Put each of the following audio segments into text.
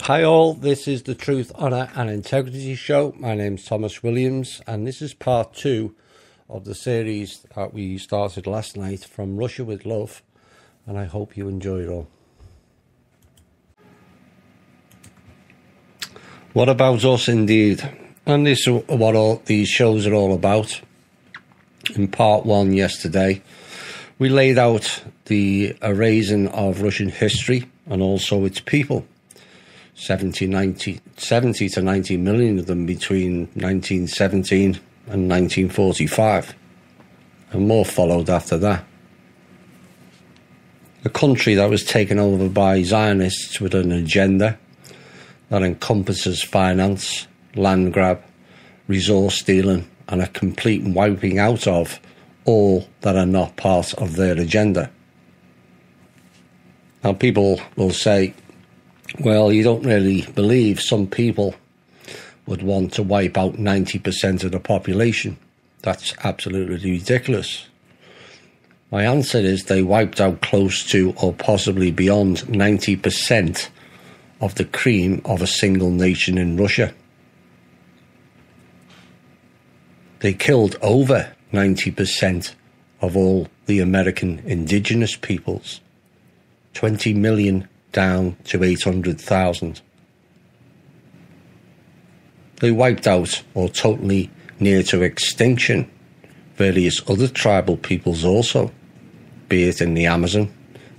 Hi all, this is the Truth, Honour and Integrity Show. My name's Thomas Williams and this is part 2 of the series that we started last night, From Russia with Love, and I hope you enjoy it all. What about us indeed? And this is what all these shows are all about. In part 1 yesterday, we laid out the erasing of Russian history and also its people. 70 to 90 million of them between 1917 and 1945, and more followed after that. A country that was taken over by Zionists with an agenda that encompasses finance, land grab, resource stealing, and a complete wiping out of all that are not part of their agenda. Now people will say, well, you don't really believe some people would want to wipe out 90% of the population. That's absolutely ridiculous. My answer is they wiped out close to or possibly beyond 90% of the cream of a single nation in Russia. They killed over 90% of all the American indigenous peoples. 20 million down to 800,000. They wiped out or totally near to extinction various other tribal peoples also, be it in the Amazon,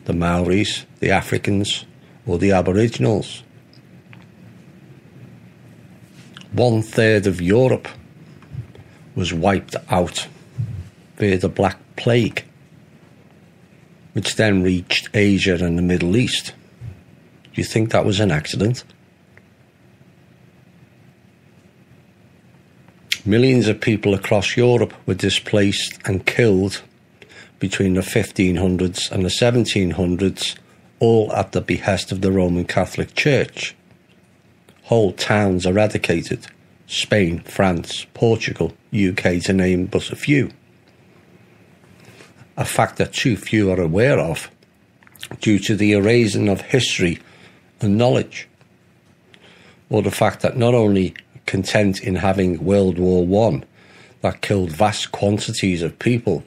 the Maoris, the Africans, or the Aboriginals. 1/3 of Europe was wiped out via the Black Plague, which then reached Asia and the Middle East. Do you think that was an accident? Millions of people across Europe were displaced and killed between the 1500s and the 1700s, all at the behest of the Roman Catholic Church. Whole towns eradicated. Spain, France, Portugal, UK, to name but a few. A fact that too few are aware of due to the erasing of history and knowledge, or the fact that not only content in having World War I that killed vast quantities of people,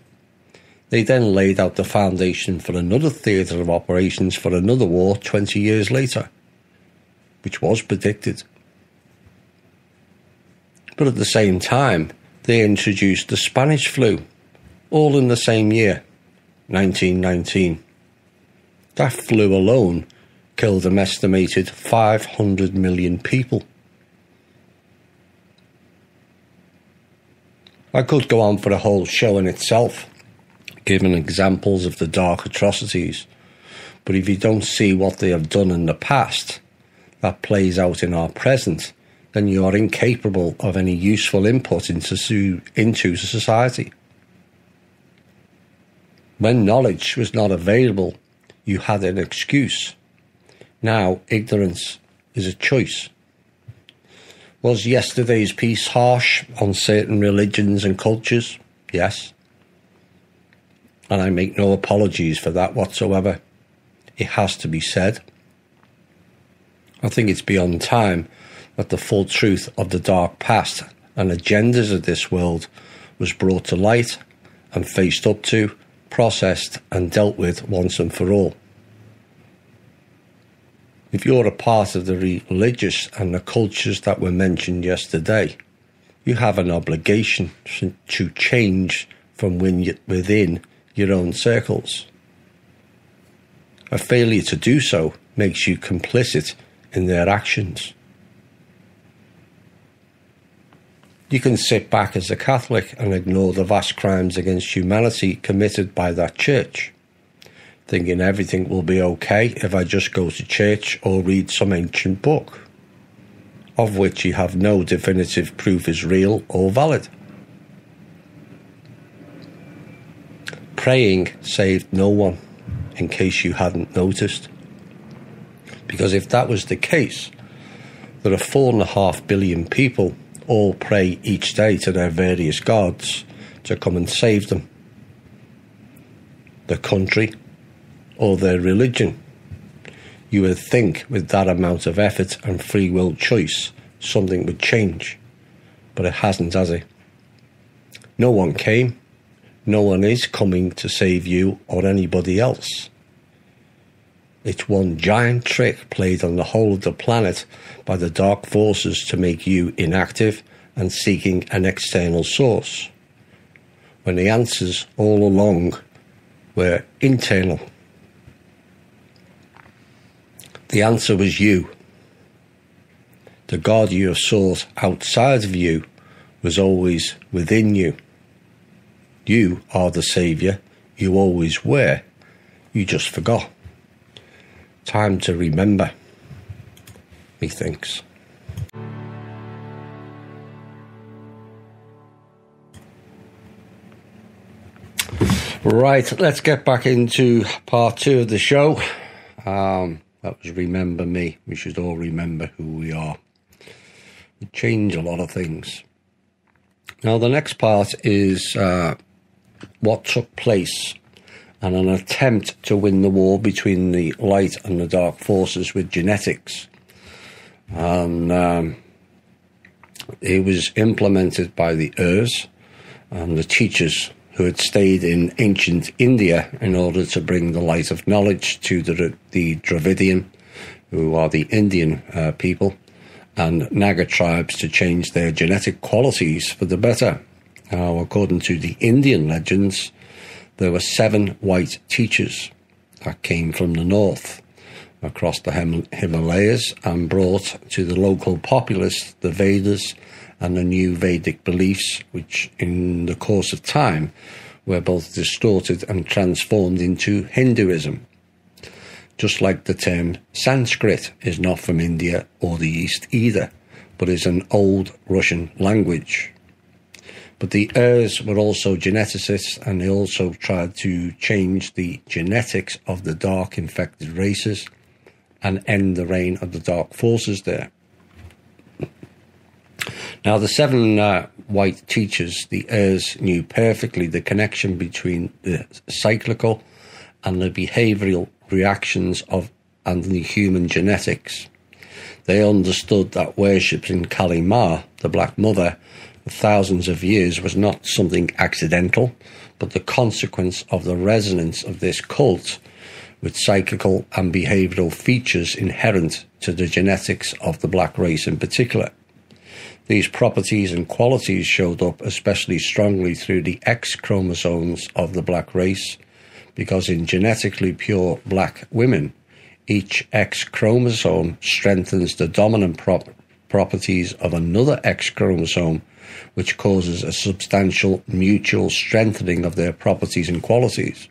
they then laid out the foundation for another theatre of operations for another war 20 years later, which was predicted. But at the same time, they introduced the Spanish flu, all in the same year, 1919. That flu alone killed an estimated 500 million people. I could go on for a whole show in itself, giving examples of the dark atrocities, but if you don't see what they have done in the past that plays out in our present, then you are incapable of any useful input into society. When knowledge was not available, you had an excuse. Now, ignorance is a choice. Was yesterday's piece harsh on certain religions and cultures? Yes. And I make no apologies for that whatsoever. It has to be said. I think it's beyond time that the full truth of the dark past and agendas of this world was brought to light and faced up to, processed and dealt with once and for all. If you're a part of the religious and the cultures that were mentioned yesterday, you have an obligation to change from within your own circles. A failure to do so makes you complicit in their actions. You can sit back as a Catholic and ignore the vast crimes against humanity committed by that church, thinking everything will be okay if I just go to church or read some ancient book, of which you have no definitive proof is real or valid. Praying saved no one, in case you hadn't noticed. Because if that was the case, there are 4.5 billion people all pray each day to their various gods to come and save them, the country, or their religion. You would think with that amount of effort and free will choice, something would change. But it hasn't, has it? No one came. No one is coming to save you or anybody else. It's one giant trick played on the whole of the planet by the dark forces to make you inactive and seeking an external source, when the answers all along were internal. The answer was you. The God you have sought outside of you was always within you. You are the saviour. You always were. You just forgot. Time to remember, methinks. Right, let's get back into part 2 of the show. That was Remember Me. We should all remember who we are. We change a lot of things. Now, the next part is what took place and an attempt to win the war between the light and the dark forces with genetics. And it was implemented by the Urs and the teachers who had stayed in ancient India in order to bring the light of knowledge to the Dravidian, who are the Indian people, and Naga tribes to change their genetic qualities for the better. Now, according to the Indian legends, there were 7 white teachers that came from the north across the Himalayas and brought to the local populace the Vedas and the new Vedic beliefs, which in the course of time were both distorted and transformed into Hinduism. Just like the term Sanskrit is not from India or the East either, but is an old Russian language. But the Urs were also geneticists, and they also tried to change the genetics of the dark infected races and end the reign of the dark forces there. Now, the 7 white teachers, the Urs, knew perfectly the connection between the cyclical and the behavioural reactions of and the human genetics. They understood that worship in Kali Ma, the Black Mother, for thousands of years was not something accidental, but the consequence of the resonance of this cult with psychical and behavioural features inherent to the genetics of the black race in particular. These properties and qualities showed up especially strongly through the X chromosomes of the black race, because in genetically pure black women, each X chromosome strengthens the dominant properties of another X chromosome, which causes a substantial mutual strengthening of their properties and qualities.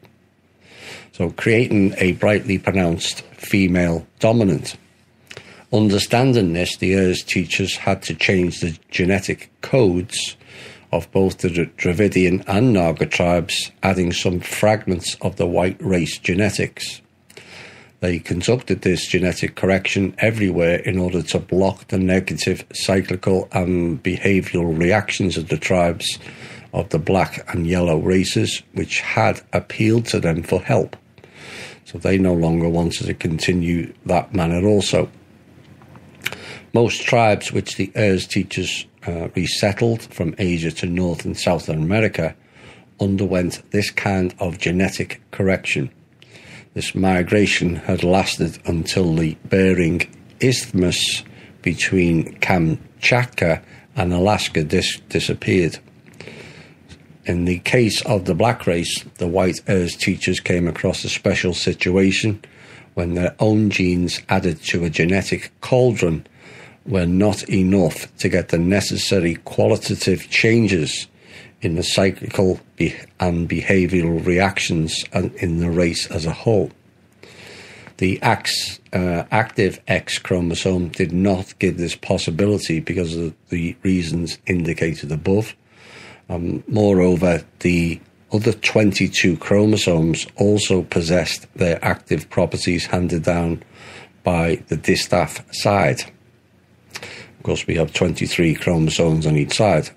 So creating a brightly pronounced female dominant. Understanding this, the Urs teachers had to change the genetic codes of both the Dravidian and Naga tribes, adding some fragments of the white race genetics. They conducted this genetic correction everywhere in order to block the negative cyclical and behavioural reactions of the tribes of the black and yellow races, which had appealed to them for help. So they no longer wanted to continue that manner also. Most tribes which the Urs teachers resettled from Asia to North and South America underwent this kind of genetic correction. This migration had lasted until the Bering Isthmus between Kamchatka and Alaska disappeared. In the case of the black race, the white Urs teachers came across a special situation when their own genes added to a genetic cauldron were not enough to get the necessary qualitative changes in the psychical and behavioural reactions in the race as a whole. The active X chromosome did not give this possibility because of the reasons indicated above. Moreover, the other 22 chromosomes also possessed their active properties handed down by the distaff side. Of course, we have 23 chromosomes on each side.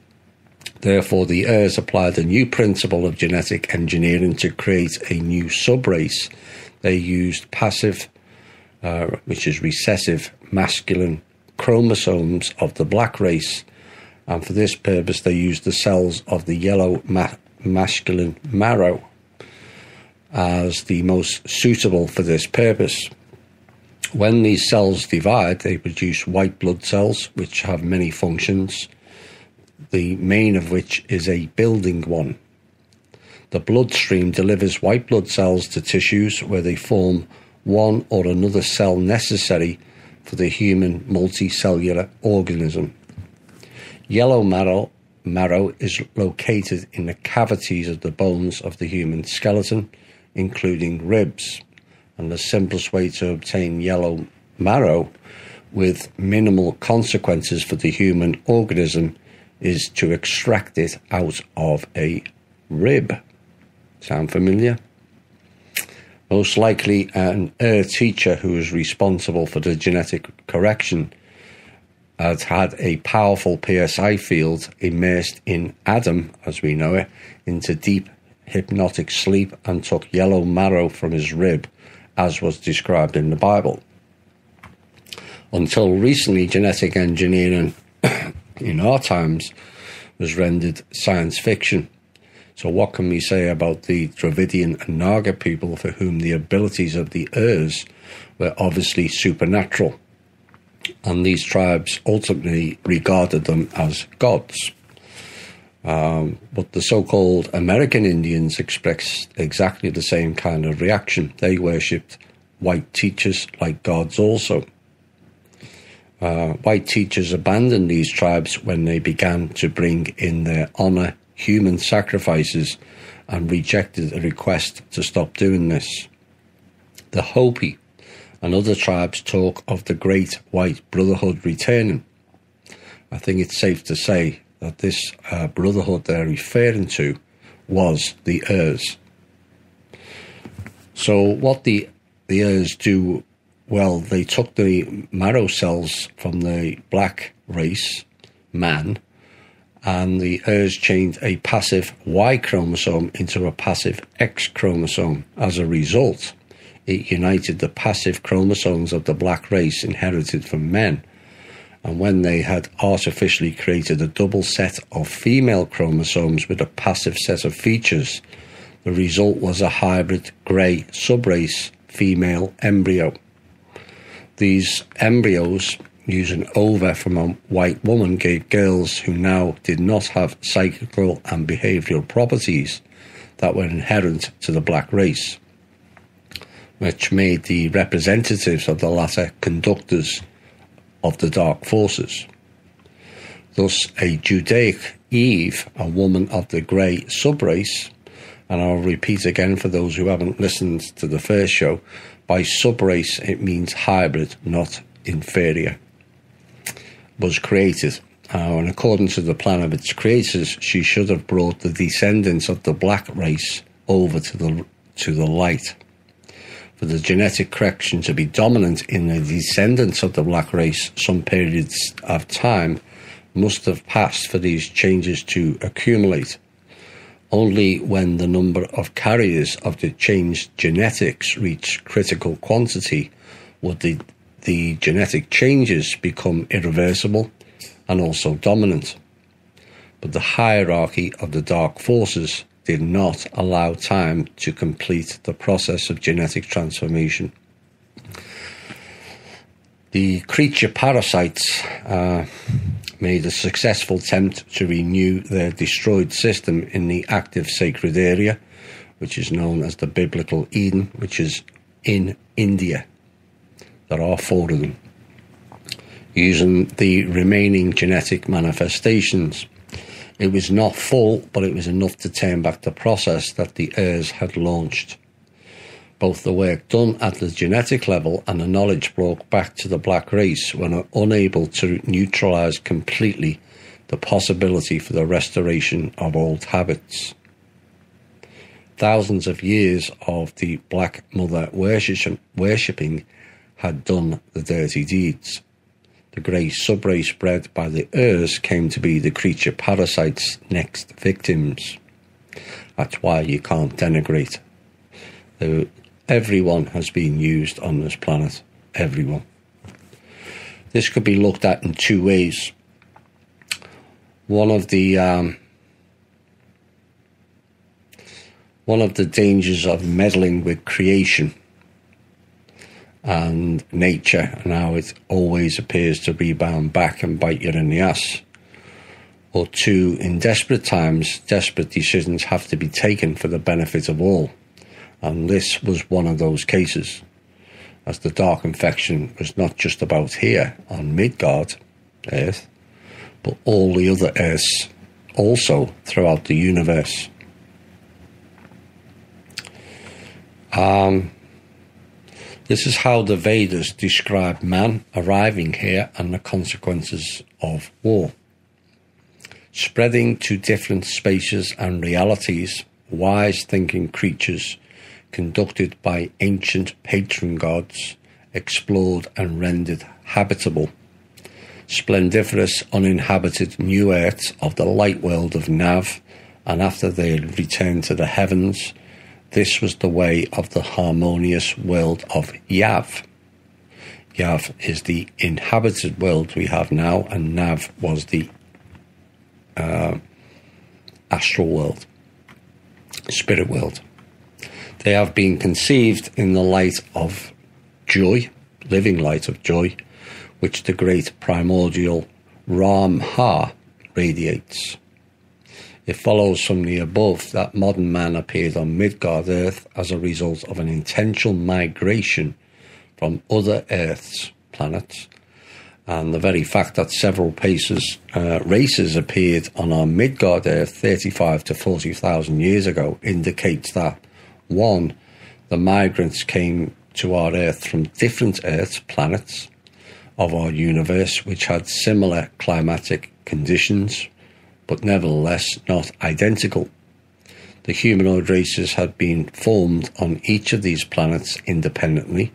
Therefore, the Urs applied a new principle of genetic engineering to create a new subrace. They used passive which is recessive masculine chromosomes of the black race, and for this purpose they use the cells of the yellow masculine marrow as the most suitable for this purpose. When these cells divide, they produce white blood cells, which have many functions, the main of which is a building one. The bloodstream delivers white blood cells to tissues where they form one or another cell necessary for the human multicellular organism. Yellow marrow is located in the cavities of the bones of the human skeleton, including ribs. And the simplest way to obtain yellow marrow with minimal consequences for the human organism is to extract it out of a rib. Sound familiar? Most likely an teacher who was responsible for the genetic correction had a powerful PSI field immersed in Adam, as we know it, into deep hypnotic sleep and took yellow marrow from his rib, as was described in the Bible. Until recently, genetic engineering in our times was rendered science fiction. So what can we say about the Dravidian and Naga people for whom the abilities of the Urs were obviously supernatural? And these tribes ultimately regarded them as gods. But the so-called American Indians expressed exactly the same kind of reaction. They worshipped white teachers like gods also. White teachers abandoned these tribes when they began to bring in their honor human sacrifices and rejected a request to stop doing this. The Hopi and other tribes talk of the Great White Brotherhood returning. I think it's safe to say that this brotherhood they're referring to was the Urs. So what the Urs do, well, they took the marrow cells from the black race, man, and the Urs changed a passive Y chromosome into a passive X chromosome. As a result, it united the passive chromosomes of the black race inherited from men. And when they had artificially created a double set of female chromosomes with a passive set of features, the result was a hybrid grey subrace female embryo. These embryos, using ova from a white woman, gave girls who now did not have psychical and behavioural properties that were inherent to the black race, which made the representatives of the latter conductors of the dark forces. Thus, a Judaic Eve, a woman of the grey subrace, and I'll repeat again for those who haven't listened to the first show, by subrace it means hybrid, not inferior, was created. And according to the plan of its creators, she should have brought the descendants of the black race over to the light. For the genetic correction to be dominant in the descendants of the black race, some periods of time must have passed for these changes to accumulate. Only when the number of carriers of the changed genetics reached critical quantity would the genetic changes become irreversible and also dominant. But the hierarchy of the dark forces did not allow time to complete the process of genetic transformation. The creature parasites made a successful attempt to renew their destroyed system in the active sacred area, which is known as the biblical Eden, which is in India. There are 4 of them, using the remaining genetic manifestations. It was not full, but it was enough to turn back the process that the Urs had launched. Both the work done at the genetic level and the knowledge brought back to the black race were unable to neutralise completely the possibility for the restoration of old habits. Thousands of years of the Black Mother worshipping had done the dirty deeds. The grey subrace bred by the Urs came to be the creature parasites' next victims. That's why you can't denigrate. Everyone has been used on this planet. everyone. This could be looked at in two ways. One of the dangers of meddling with creation and nature, and how it always appears to rebound back and bite you in the ass. Or two, in desperate times, desperate decisions have to be taken for the benefit of all. And this was one of those cases, as the dark infection was not just about here on Midgard, Earth, but all the other Earths also throughout the universe. This is how the Vedas describe man arriving here and the consequences of war. Spreading to different spaces and realities, wise thinking creatures, conducted by ancient patron gods, explored and rendered habitable. Splendiferous uninhabited new earths of the light world of Nav, and after they had returned to the heavens, this was the way of the harmonious world of Yav. Yav is the inhabited world we have now, and Nav was the astral world, spirit world. They have been conceived in the light of joy, living light of joy, which the great primordial Ram-Ha radiates. It follows from the above that modern man appeared on Midgard Earth as a result of an intentional migration from other Earth's planets, and the very fact that several races appeared on our Midgard Earth 35 to 40,000 years ago indicates that, one, the migrants came to our Earth from different Earth's planets of our universe which had similar climatic conditions, but nevertheless not identical. The humanoid races had been formed on each of these planets independently.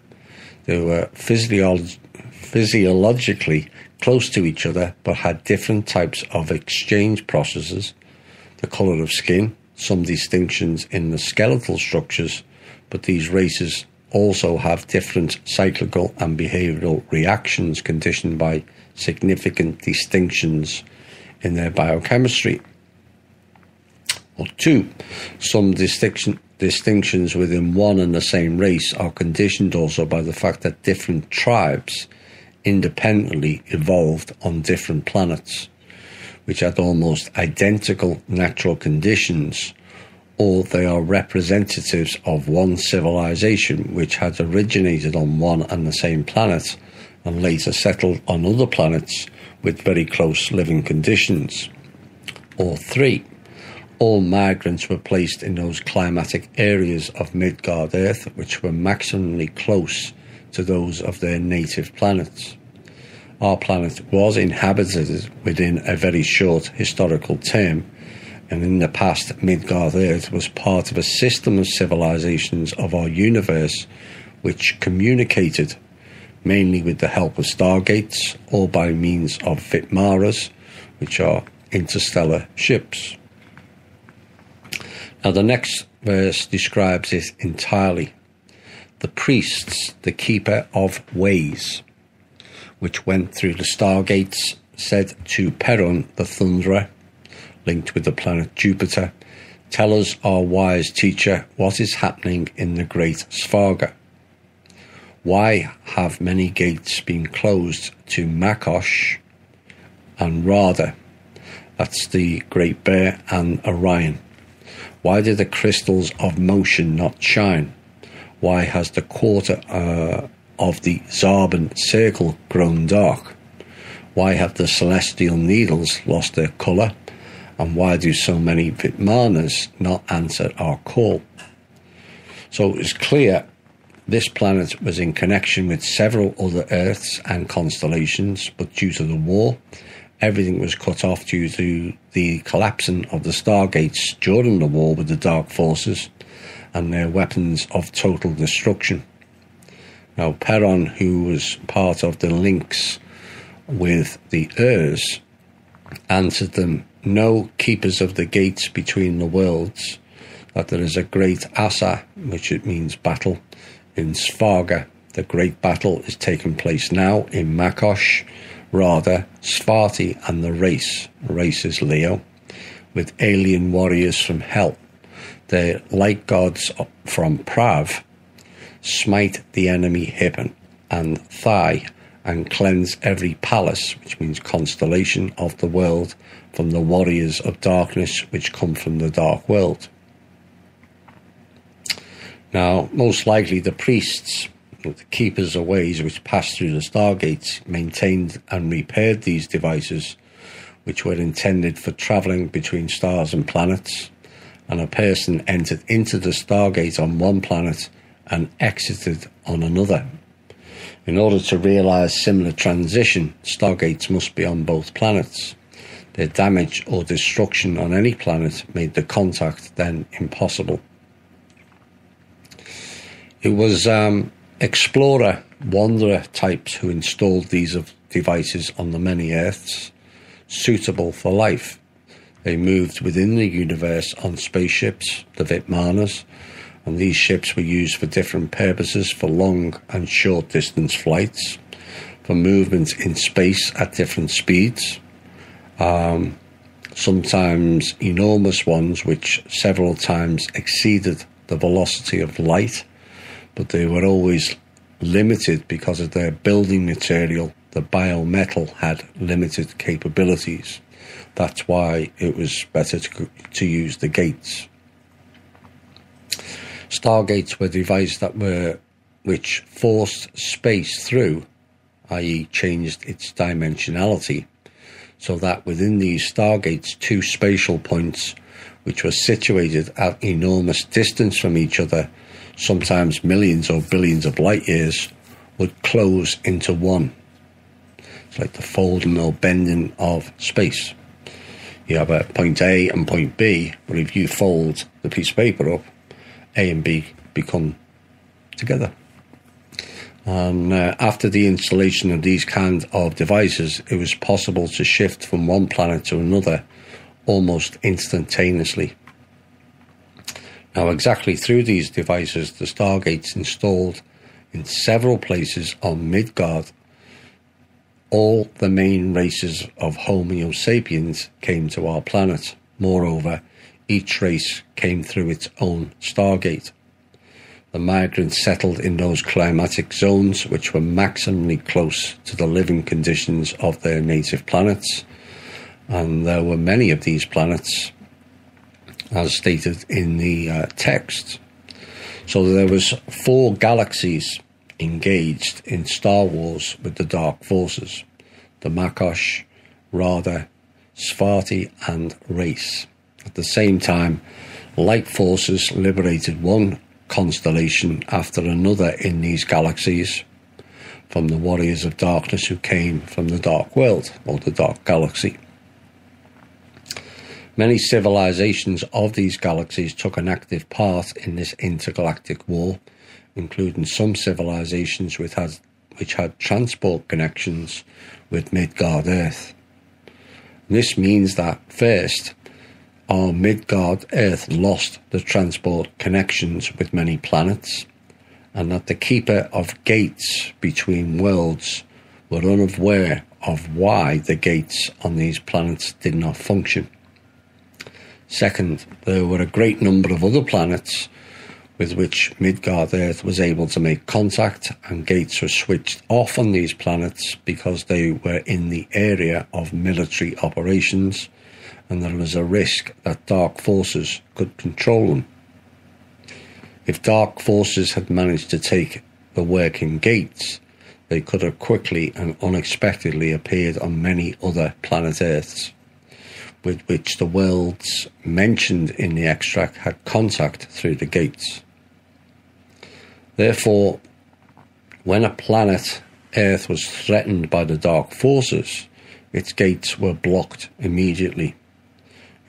They were physiologically close to each other, but had different types of exchange processes, the colour of skin, some distinctions in the skeletal structures, but these races also have different cyclical and behavioural reactions conditioned by significant distinctions in their biochemistry. Or two, some distinctions within one and the same race are conditioned also by the fact that different tribes independently evolved on different planets, which had almost identical natural conditions, or they are representatives of one civilization which had originated on one and the same planet and later settled on other planets with very close living conditions. Or three, all migrants were placed in those climatic areas of Midgard Earth which were maximally close to those of their native planets. Our planet was inhabited within a very short historical term, and in the past Midgard Earth was part of a system of civilizations of our universe which communicated mainly with the help of stargates or by means of Vitmaras, which are interstellar ships. Now the next verse describes it entirely. The priests, the keeper of ways, which went through the stargates, said to Perun the Thunderer, linked with the planet Jupiter, "Tell us, our wise teacher, what is happening in the great Svarga. Why have many gates been closed to Makosh and Radha?" That's the Great Bear and Orion. "Why do the crystals of motion not shine? Why has the quarter of the Zarban circle grown dark? Why have the celestial needles lost their colour? And why do so many Vitmanas not answer our call?" So it's clear this planet was in connection with several other Earths and constellations, but due to the war, everything was cut off due to the collapsing of the stargates during the war with the Dark Forces and their weapons of total destruction. Now, Perun, who was part of the links with the Urs, answered them, "Know, keepers of the gates between the worlds, that there is a great Asa," which it means battle, "in Svarga, The great battle is taking place now in Makosh, Radha, Svarti and the Race. Race is Leo, with alien warriors from hell. They, like gods from Prav, smite the enemy Hippen and THI and cleanse every palace, which means constellation of the world, from the warriors of darkness which come from the dark world. Now, most likely the priests, the keepers of ways which passed through the stargates, maintained and repaired these devices, which were intended for travelling between stars and planets, and a person entered into the stargate on one planet and exited on another. In order to realise similar transition, stargates must be on both planets. Their damage or destruction on any planet made the contact then impossible. It was explorer, wanderer types who installed these devices on the many Earths suitable for life. They moved within the universe on spaceships, the Vitmanas, and these ships were used for different purposes, for long and short distance flights, for movement in space at different speeds, sometimes enormous ones which several times exceeded the velocity of light, but they were always limited because of their building material. The biometal had limited capabilities. That's why it was better to use the gates. Stargates were devices which forced space through, i.e. changed its dimensionality, so that within these stargates, two spatial points, which were situated at enormous distance from each other, sometimes millions or billions of light years, would close into one. It's like the folding or bending of space. You have a point A and point B, but if you fold the piece of paper up, A and B become together. And after the installation of these kind of devices, it was possible to shift from one planet to another almost instantaneously. Now, exactly through these devices, the stargates installed in several places on Midgard, all the main races of Homo sapiens came to our planet. Moreover, each race came through its own stargate. The migrants settled in those climatic zones which were maximally close to the living conditions of their native planets, and there were many of these planets, as stated in the text. So there was 4 galaxies engaged in Star Wars with the Dark Forces: the Makosh, Radha, Svarti and Race. At the same time, light forces liberated one constellation after another in these galaxies from the warriors of darkness who came from the dark world, or the dark galaxy. Many civilizations of these galaxies took an active part in this intergalactic war, including some civilizations which had transport connections with Midgard Earth. This means that first, our Midgard Earth lost the transport connections with many planets, and that the keeper of gates between worlds were unaware of why the gates on these planets did not function. Second, there were a great number of other planets with which Midgard Earth was able to make contact, and gates were switched off on these planets because they were in the area of military operations, and there was a risk that dark forces could control them. If dark forces had managed to take the working gates, they could have quickly and unexpectedly appeared on many other planet Earths, with which the worlds mentioned in the extract had contact through the gates. Therefore, when a planet Earth was threatened by the dark forces, its gates were blocked immediately.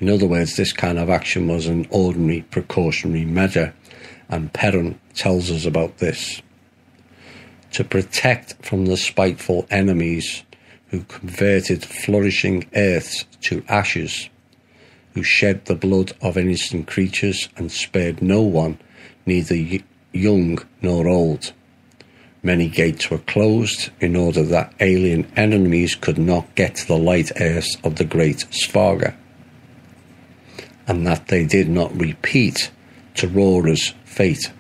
In other words, this kind of action was an ordinary precautionary measure, and Perrin tells us about this. To protect from the spiteful enemies who converted flourishing Earths to ashes, who shed the blood of innocent creatures and spared no one, neither young nor old, Many gates were closed in order that alien enemies could not get to the light earth of the great Svarga, and that they did not repeat Taurora's fate.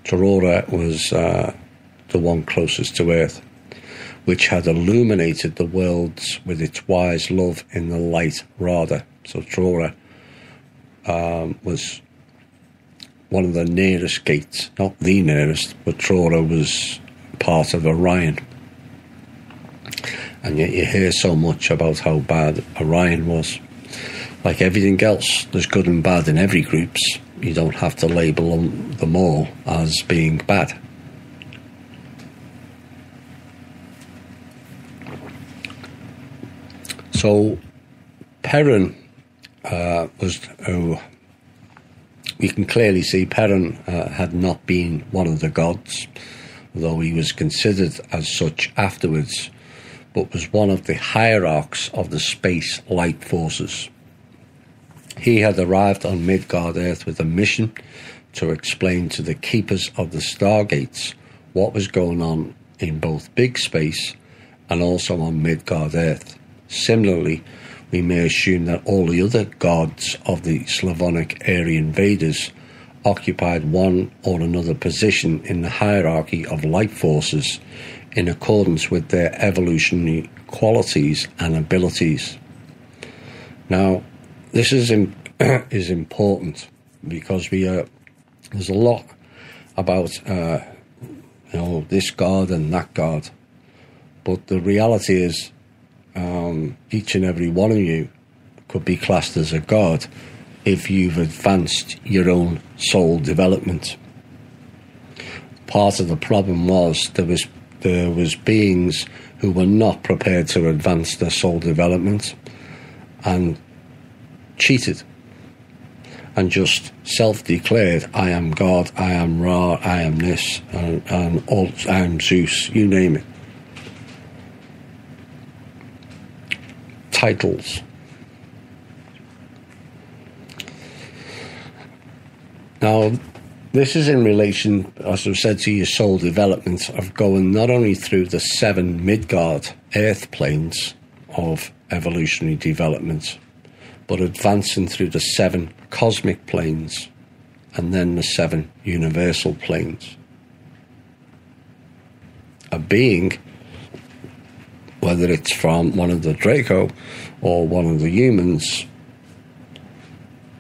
Taurora was the one closest to Earth, which had illuminated the worlds with its wise love in the light Radha. So Taurora was one of the nearest gates, not the nearest, but Taurora was part of Orion. And yet you hear so much about how bad Orion was. Like everything else, there's good and bad in every groups. You don't have to label them all as being bad. So Perrin was, we can clearly see Perrin had not been one of the gods, though he was considered as such afterwards, but was one of the hierarchs of the space light forces. He had arrived on Midgard Earth with a mission to explain to the keepers of the Stargates what was going on in both big space and also on Midgard Earth. Similarly, we may assume that all the other gods of the Slavonic Aryan Vedas occupied one or another position in the hierarchy of light forces in accordance with their evolutionary qualities and abilities. Now, this is important because there's a lot about this god and that god, but the reality is each and every one of you could be classed as a god if you've advanced your own soul development. Part of the problem was there was beings who were not prepared to advance their soul development and cheated and just self-declared, I am God, I am Ra, I am this, and all, I am Zeus, you name it. Titles. Now, this is in relation, as I've said, to your soul development of going not only through the 7 Midgard Earth planes of evolutionary development, but advancing through the 7 cosmic planes and then the 7 universal planes. A being, whether it's from one of the Draco or one of the humans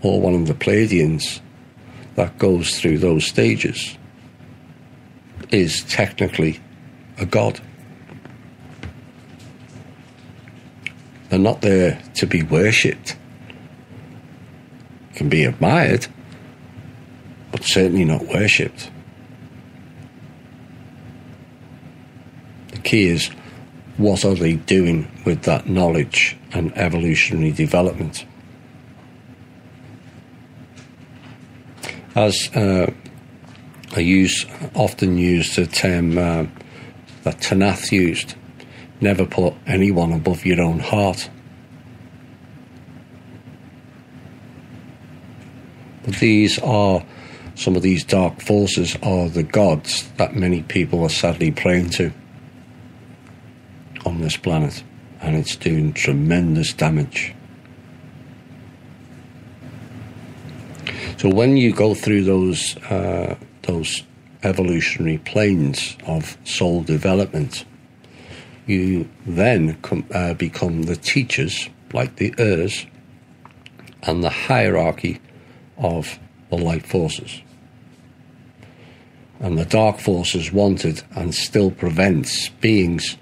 or one of the Pleiadians that goes through those stages, is technically a god. They're not there to be worshipped. Can be admired, but certainly not worshipped. The key is, what are they doing with that knowledge and evolutionary development? As I often use the term that Tanath used, never put anyone above your own heart. But these are, some of these dark forces are the gods that many people are sadly praying to on this planet, and it's doing tremendous damage. So when you go through those evolutionary planes of soul development, you then become the teachers, like the Urs, and the hierarchy of the light forces. And the dark forces wanted and still prevents beings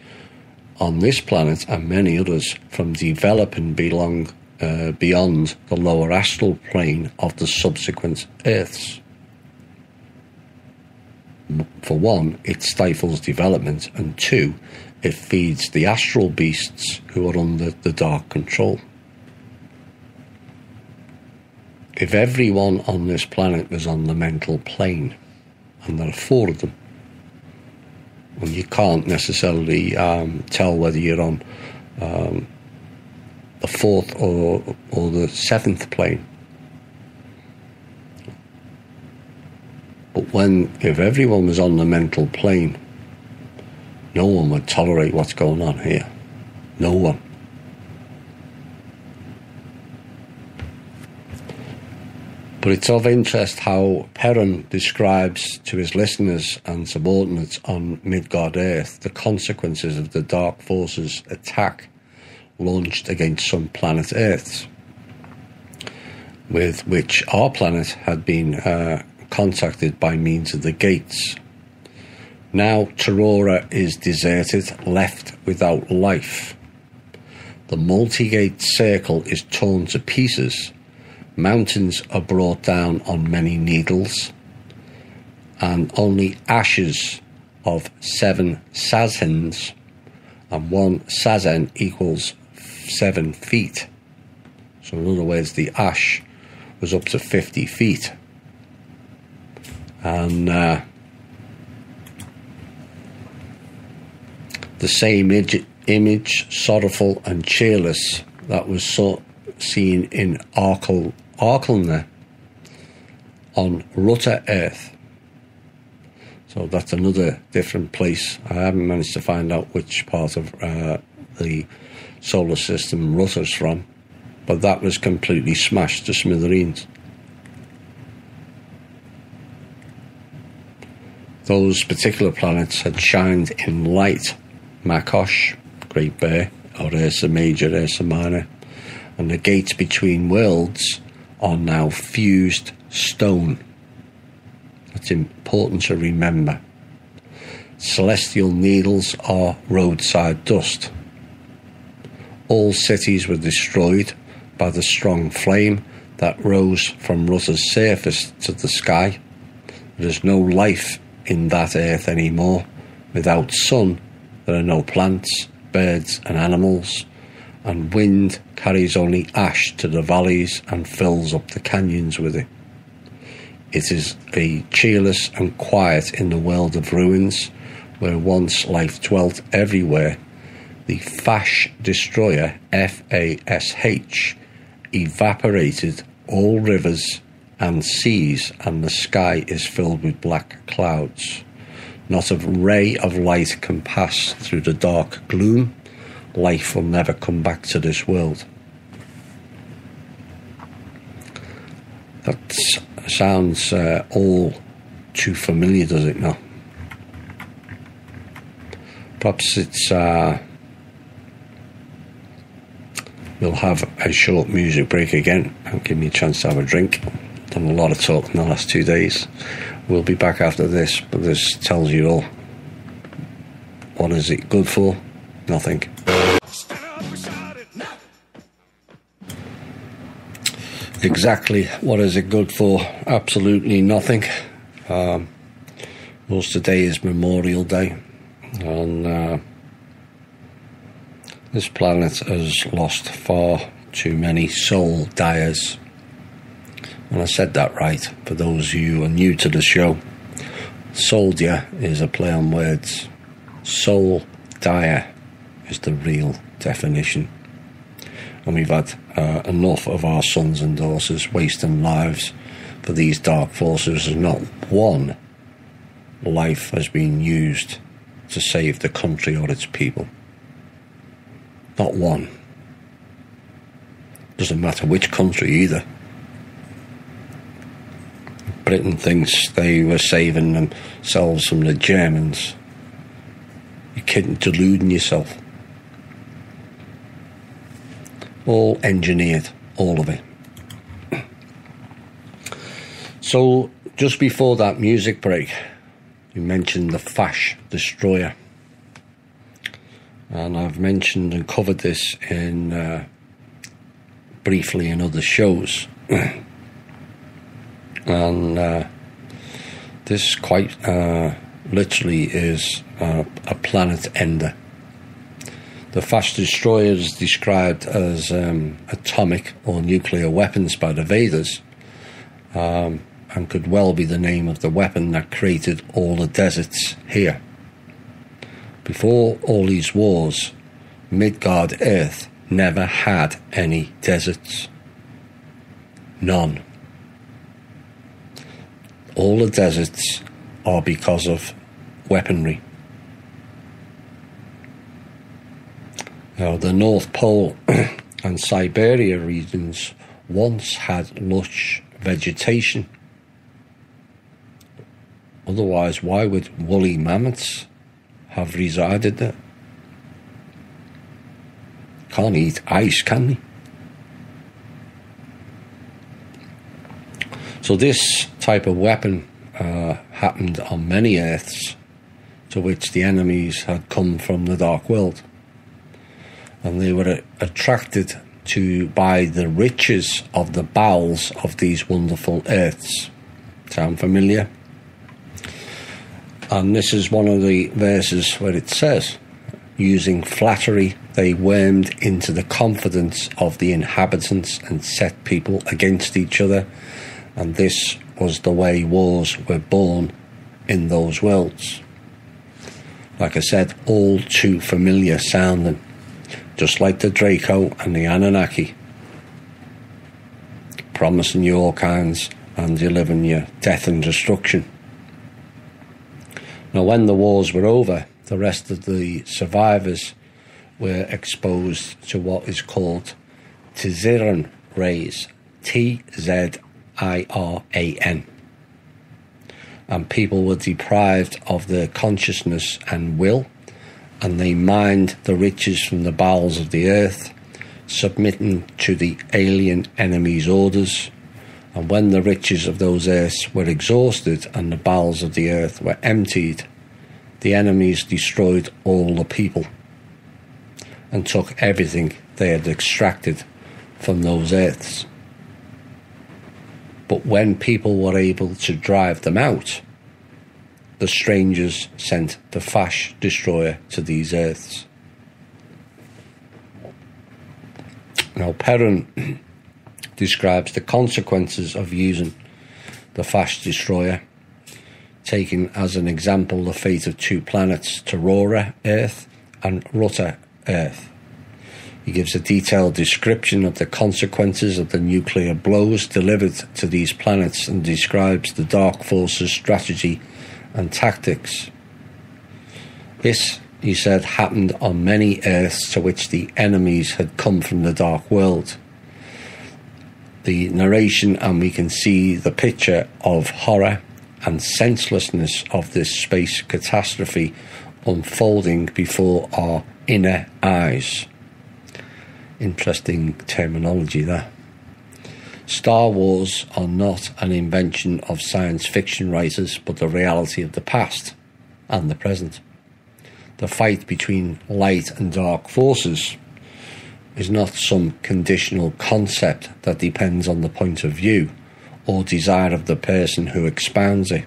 on this planet and many others from developing beyond the lower astral plane of the subsequent Earths. For one, it stifles development, and 2, it feeds the astral beasts who are under the dark control. If everyone on this planet was on the mental plane, and there are 4 of them, and you can't necessarily tell whether you're on the 4th or the 7th plane. But if everyone was on the mental plane, No one would tolerate what's going on here. No one. But it's of interest how Perrin describes to his listeners and subordinates on Midgard Earth the consequences of the Dark Forces' attack launched against some planet Earths, with which our planet had been contacted by means of the gates. Now Torora is deserted, left without life. The multi-gate circle is torn to pieces. Mountains are brought down on many needles, and only ashes of 7 sazens, and 1 sazen equals 7 feet. So in other words, the ash was up to 50 feet. And the same image, sorrowful and cheerless, that was seen in Arkelner on Rutter Earth. So that's another different place. I haven't managed to find out which part of the solar system Rutter's from, but that was completely smashed to smithereens. Those particular planets had shined in light. Makosh, Great Bear, or Ursa Major, Ursa Minor, and the gates between worlds are now fused stone. That's important to remember. Celestial needles are roadside dust. All cities were destroyed by the strong flame that rose from Rutter's surface to the sky. There's no life in that earth anymore. Without sun, there are no plants, birds and animals, and wind carries only ash to the valleys and fills up the canyons with it. It is a cheerless and quiet in the world of ruins, where once life dwelt everywhere. The Fash destroyer, Fash, evaporated all rivers and seas, and the sky is filled with black clouds. Not a ray of light can pass through the dark gloom. Life will never come back to this world. That sounds all too familiar, does it not? Perhaps it's we'll have a short music break again and give me a chance to have a drink. Done a lot of talk in the last 2 days. We'll be back after this, but this tells you all. What is it good for? Nothing. Exactly. What is it good for? Absolutely nothing. Most today is Memorial Day, and this planet has lost far too many soul dyers. And I said that right, for those of you who are new to the show. Soldier is a play on words. Soul dyer is the real definition. And we've had enough of our sons and daughters wasting lives for these dark forces, and not one life has been used to save the country or its people. Not one. Doesn't matter which country either. Britain thinks they were saving themselves from the Germans. You're kidding, deluding yourself. All engineered, all of it. So, just before that music break, you mentioned the Fash destroyer. And I've mentioned and covered this in briefly in other shows. And this quite literally is a planet ender. The Fash destroyer is described as atomic or nuclear weapons by the Vedas, and could well be the name of the weapon that created all the deserts here. Before all these wars, Midgard Earth never had any deserts. None. All the deserts are because of weaponry. Now, the North Pole and Siberia regions once had lush vegetation. Otherwise, why would woolly mammoths have resided there? Can't eat ice, can they? So this type of weapon happened on many Earths to which the enemies had come from the Dark World. And they were attracted to by the riches of the bowels of these wonderful Earths. Sound familiar? And this is one of the verses where it says, using flattery, they wormed into the confidence of the inhabitants and set people against each other. And this was the way wars were born in those worlds. Like I said, all too familiar sounding, just like the Draco and the Anunnaki, promising you all kinds and delivering you death and destruction. Now, when the wars were over, the rest of the survivors were exposed to what is called Tziran rays, Tziran. And people were deprived of their consciousness and will, and they mined the riches from the bowels of the earth, submitting to the alien enemy's orders. And when the riches of those earths were exhausted and the bowels of the earth were emptied, the enemies destroyed all the people and took everything they had extracted from those earths. But when people were able to drive them out, the strangers sent the Fash destroyer to these earths. Now, Perrin describes the consequences of using the Fash destroyer, taking as an example the fate of two planets, Tarora Earth and Ruta Earth. He gives a detailed description of the consequences of the nuclear blows delivered to these planets and describes the Dark Forces' strategy and tactics. This, he said, happened on many Earths to which the enemies had come from the Dark World. The narration, and we can see the picture of horror and senselessness of this space catastrophe unfolding before our inner eyes. Interesting terminology there. Star Wars are not an invention of science fiction writers, but the reality of the past and the present. The fight between light and dark forces is not some conditional concept that depends on the point of view or desire of the person who expounds it,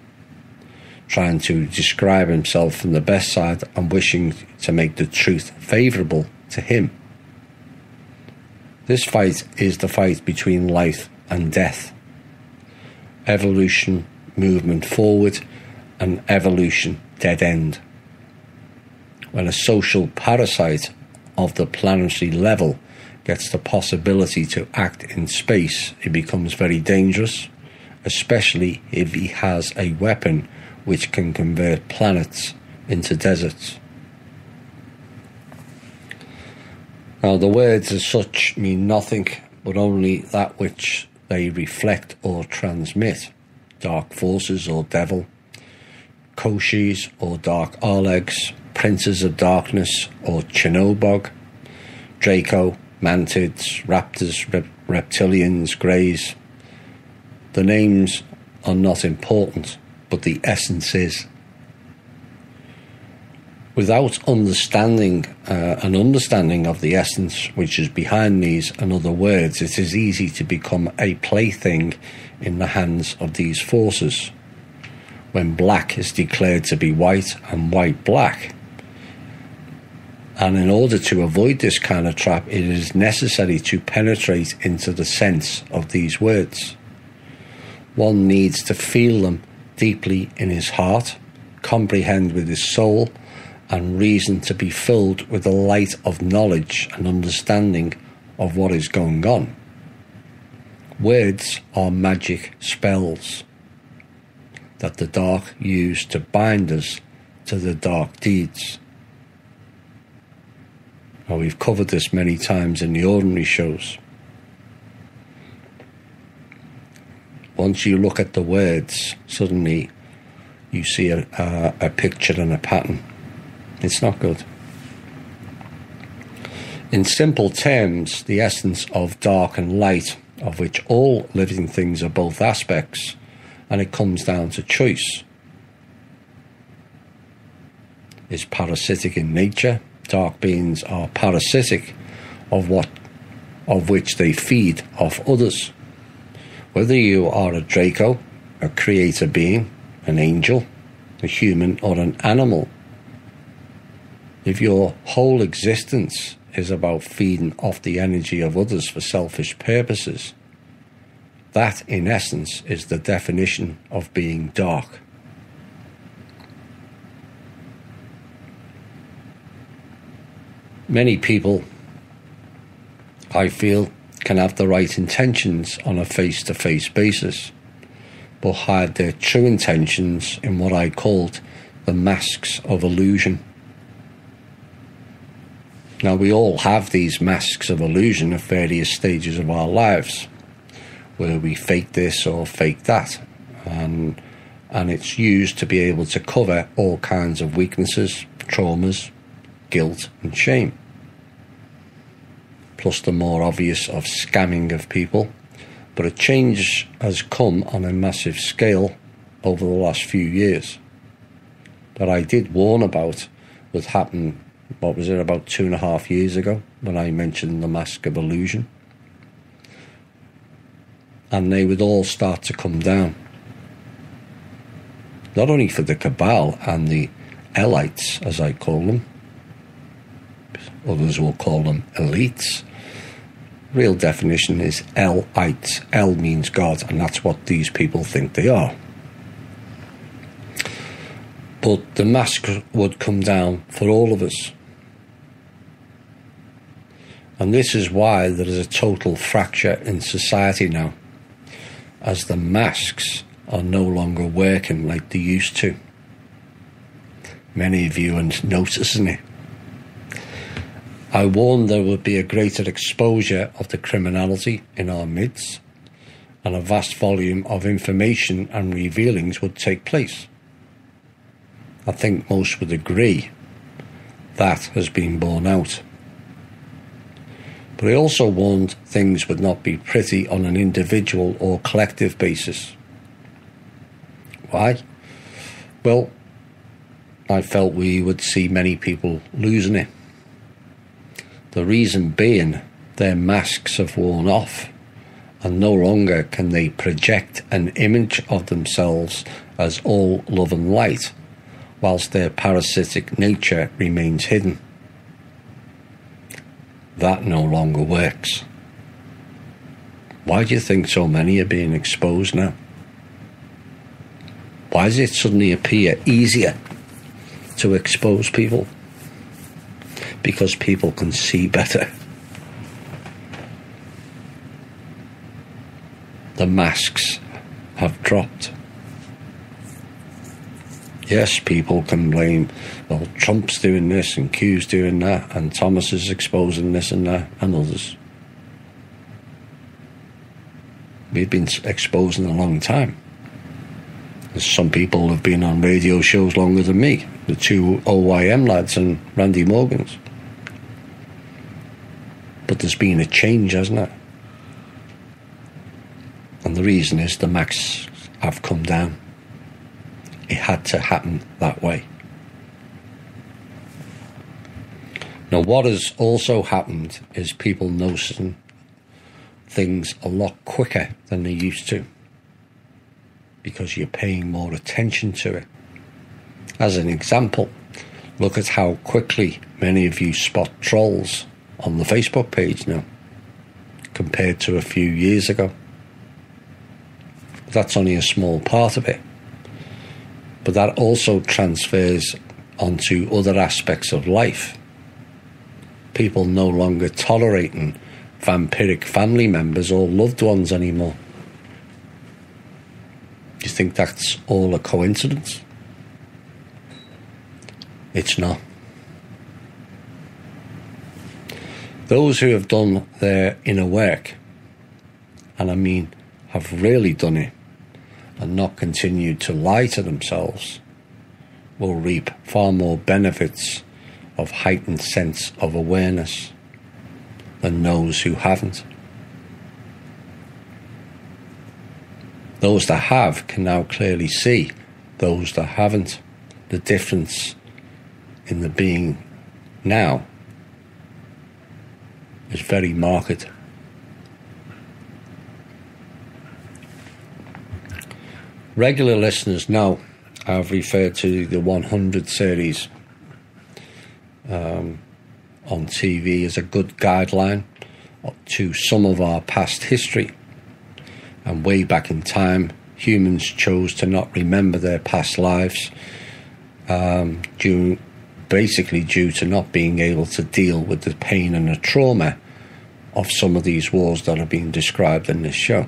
trying to describe himself from the best side and wishing to make the truth favourable to him. This fight is the fight between life and death, evolution, movement forward, and evolution, dead end. When a social parasite of the planetary level gets the possibility to act in space, it becomes very dangerous, especially if he has a weapon which can convert planets into deserts. Now, the words as such mean nothing, but only that which they reflect or transmit. Dark forces or devil, Koshis or dark Arlegs, princes of darkness or Chinobog, Draco, mantids, raptors, reptilians, greys. The names are not important, but the essence is. Without understanding an understanding of the essence which is behind these and other words, it is easy to become a plaything in the hands of these forces. When black is declared to be white and white black. And in order to avoid this kind of trap, it is necessary to penetrate into the sense of these words. One needs to feel them deeply in his heart, comprehend with his soul, and reason to be filled with the light of knowledge and understanding of what is going on. Words are magic spells that the dark use to bind us to the dark deeds. Well, we've covered this many times in the ordinary shows. Once you look at the words, suddenly you see a picture and a pattern. It's not good. In simple terms, the essence of dark and light, of which all living things are both aspects, and it comes down to choice, is parasitic in nature. Dark beings are parasitic of which they feed off others. Whether you are a Draco, a creator being, an angel, a human, or an animal, if your whole existence is about feeding off the energy of others for selfish purposes, that in essence is the definition of being dark. Many people, I feel, can have the right intentions on a face-to-face basis, but hide their true intentions in what I called the masks of illusion. Now, we all have these masks of illusion at various stages of our lives, where we fake this or fake that, and it's used to be able to cover all kinds of weaknesses, traumas, guilt and shame, plus the more obvious of scamming of people. But a change has come on a massive scale over the last few years that I did warn about would happen, what was it, about 2.5 years ago, when I mentioned the mask of illusion. And they would all start to come down. Not only for the cabal and the elites, as I call them, others will call them elites. Real definition is L-ites. L means God, and that's what these people think they are. But the mask would come down for all of us. And this is why there is a total fracture in society now, as the masks are no longer working like they used to. Many of you are noticing it. I warned there would be a greater exposure of the criminality in our midst, and a vast volume of information and revealings would take place. I think most would agree that has been borne out. But I also warned things would not be pretty on an individual or collective basis. Why? Well, I felt we would see many people losing it. The reason being, their masks have worn off, and no longer can they project an image of themselves as all love and light, whilst their parasitic nature remains hidden. That no longer works. Why do you think so many are being exposed now? Why does it suddenly appear easier to expose people? Because people can see better. The masks have dropped. Yes, people can blame, well, Trump's doing this and Q's doing that and Thomas is exposing this and that and others. We've been exposing a long time. Some people have been on radio shows longer than me. The two OYM lads and Randy Morgan's. But there's been a change, hasn't it? And the reason is the masks have come down. It had to happen that way. Now, what has also happened is people noticing things a lot quicker than they used to, because you're paying more attention to it. As an example, look at how quickly many of you spot trolls on the Facebook page now, compared to a few years ago. That's only a small part of it. But that also transfers onto other aspects of life. People no longer tolerating vampiric family members or loved ones anymore. Do you think that's all a coincidence? It's not. Those who have done their inner work, and I mean have really done it, and not continued to lie to themselves, will reap far more benefits of heightened sense of awareness than those who haven't. Those that have can now clearly see those that haven't. The difference in the being now is very marked. Regular listeners know I've referred to the 100 series on TV as a good guideline to some of our past history. And way back in time, humans chose to not remember their past lives due to not being able to deal with the pain and the trauma of some of these wars that are being described in this show.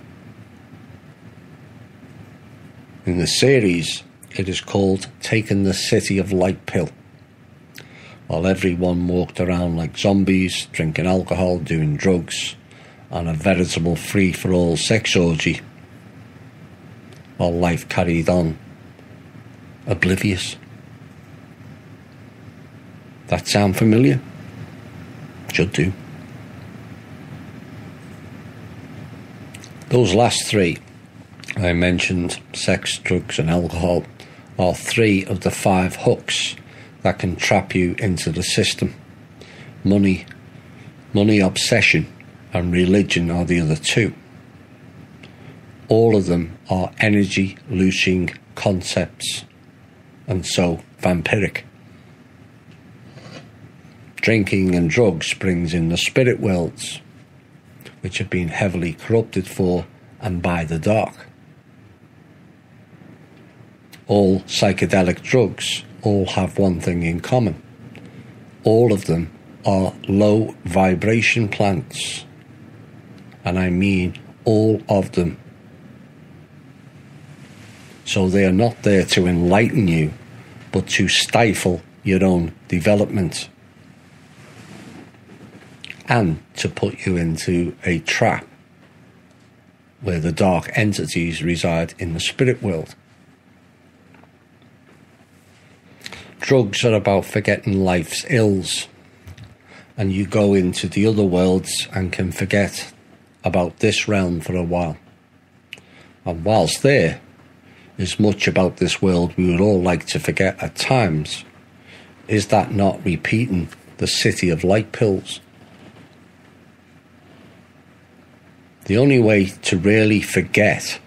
In the series, it is called Taking the City of Light Pill. While everyone walked around like zombies, drinking alcohol, doing drugs, on a veritable free-for-all sex orgy, while life carried on, oblivious. That sound familiar? Should do. Those last three I mentioned, sex, drugs and alcohol, are 3 of the 5 hooks that can trap you into the system. Money obsession and religion are the other 2. All of them are energy-looting concepts, and so vampiric. Drinking and drugs brings in the spirit worlds, which have been heavily corrupted for and by the dark. All psychedelic drugs all have one thing in common. All of them are low vibration plants. And I mean all of them. So they are not there to enlighten you, but to stifle your own development and to put you into a trap where the dark entities reside in the spirit world. Drugs are about forgetting life's ills, and you go into the other worlds and can forget about this realm for a while. And whilst there is much about this world we would all like to forget at times, is that not repeating the city of light pills? The only way to really forget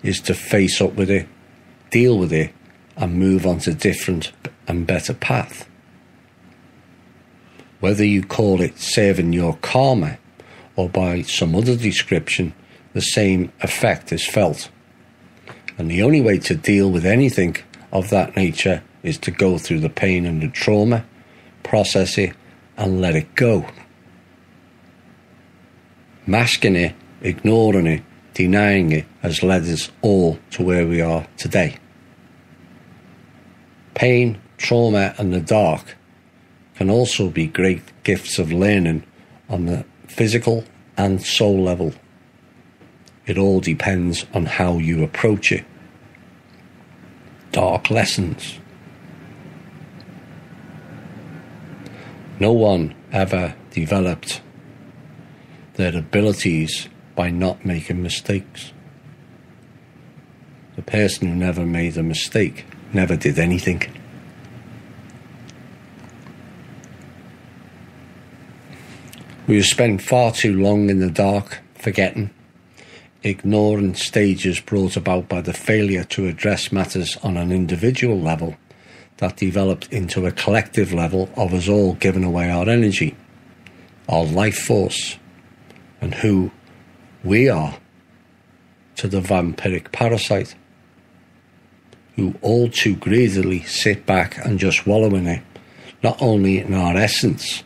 is to face up with it, deal with it, and move on to different and better path. Whether you call it saving your karma or by some other description, the same effect is felt. And the only way to deal with anything of that nature is to go through the pain and the trauma, process it, and let it go. Masking it, ignoring it, denying it has led us all to where we are today. Pain, trauma, and the dark can also be great gifts of learning on the physical and soul level. It all depends on how you approach it. Dark lessons. No one ever developed their abilities by not making mistakes. The person who never made a mistake never did anything. We have spent far too long in the dark, forgetting, ignoring stages brought about by the failure to address matters on an individual level that developed into a collective level of us all giving away our energy, our life force, and who we are to the vampiric parasite, who all too greedily sit back and just wallow in it, not only in our essence,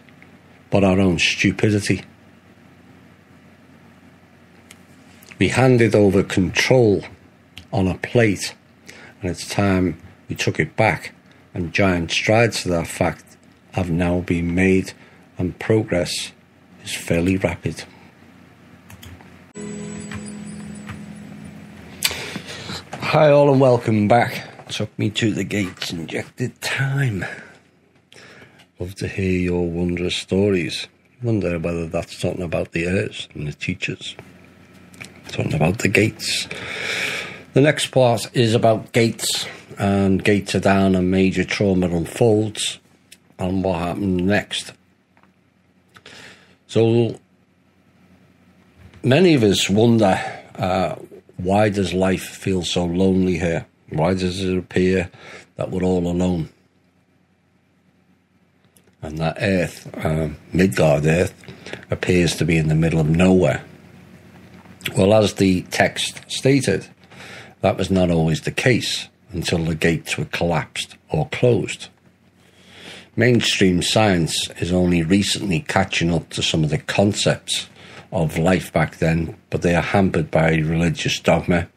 but our own stupidity. We handed over control on a plate, and it's time we took it back, and giant strides to that fact have now been made, and progress is fairly rapid. Hi all and welcome back. Took me to the gates, injected time. Love to hear your wondrous stories. Wonder whether that's talking about the heirs and the teachers. Talking about the gates. The next part is about gates, and gates are down and major trauma unfolds and what happened next. So many of us wonder, why does life feel so lonely here? Why does it appear that we're all alone? And that Earth, Midgard Earth, appears to be in the middle of nowhere. Well, as the text stated, that was not always the case until the gates were collapsed or closed. Mainstream science is only recently catching up to some of the concepts of life back then, but they are hampered by religious dogma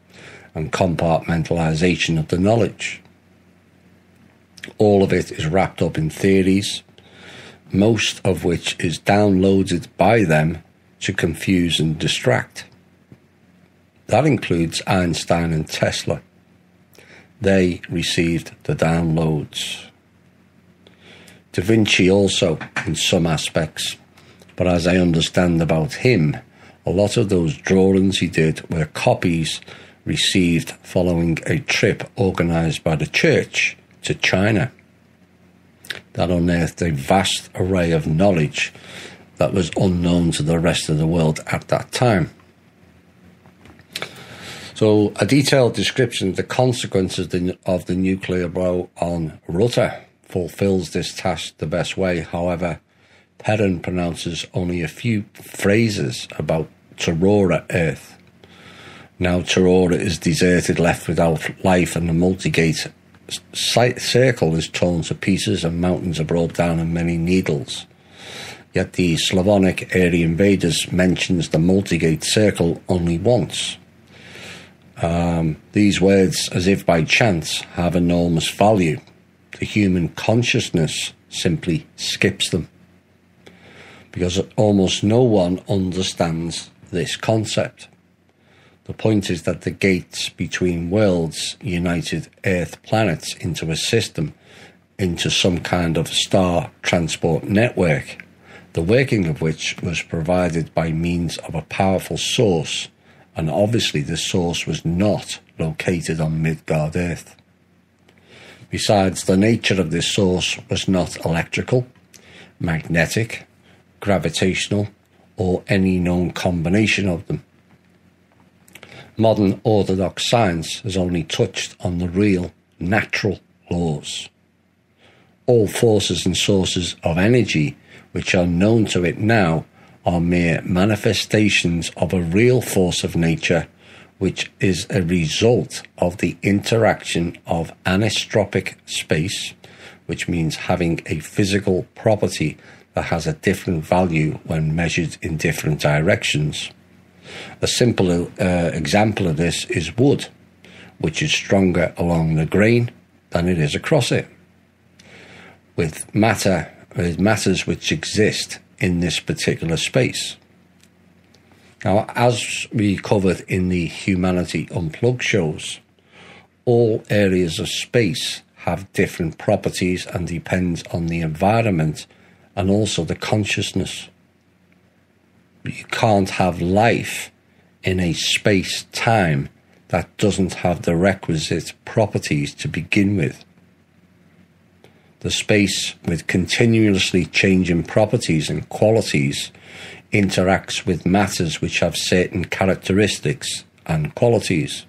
and compartmentalization of the knowledge. All of it is wrapped up in theories, most of which is downloaded by them to confuse and distract. That includes Einstein and Tesla. They received the downloads. Da Vinci also, in some aspects, but as I understand about him, a lot of those drawings he did were copies received following a trip organised by the church to China. That unearthed a vast array of knowledge that was unknown to the rest of the world at that time. So a detailed description of the consequences of the nuclear blow on Rutter fulfills this task the best way. However, Perrin pronounces only a few phrases about Torora Earth. Now Torora is deserted, left without life, and the multi-gate circle is torn to pieces and mountains are brought down in many needles. Yet the Slavonic Aryan Vedas mentions the multi-gate circle only once. These words, as if by chance, have enormous value. The human consciousness simply skips them, because almost no one understands this concept. The point is that the gates between worlds united Earth planets into a system, into some kind of star transport network, the working of which was provided by means of a powerful source, and obviously the source was not located on Midgard Earth. Besides, the nature of this source was not electrical, magnetic, gravitational, or any known combination of them. Modern orthodox science has only touched on the real, natural laws. All forces and sources of energy which are known to it now are mere manifestations of a real force of nature, which is a result of the interaction of anisotropic space, which means having a physical property that has a different value when measured in different directions. A simple example of this is wood, which is stronger along the grain than it is across it, with matters which exist in this particular space. Now, as we covered in the Humanity Unplugged shows, all areas of space have different properties and depends on the environment and also the consciousness. You can't have life in a space-time that doesn't have the requisite properties to begin with. The space with continuously changing properties and qualities interacts with matters which have certain characteristics and qualities.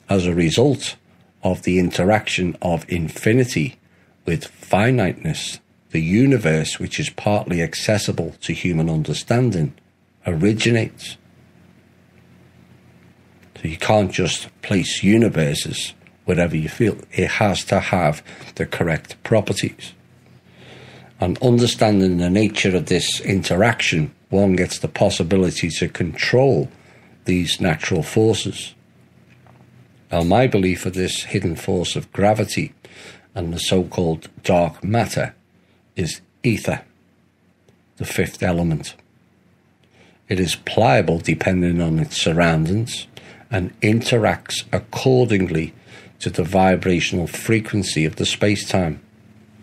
As a result of the interaction of infinity with finiteness, the universe, which is partly accessible to human understanding, originates. So you can't just place universes wherever you feel. It has to have the correct properties. And understanding the nature of this interaction, one gets the possibility to control these natural forces. Now, my belief of this hidden force of gravity and the so-called dark matter is ether, the fifth element, It is pliable depending on its surroundings and interacts accordingly to the vibrational frequency of the space-time,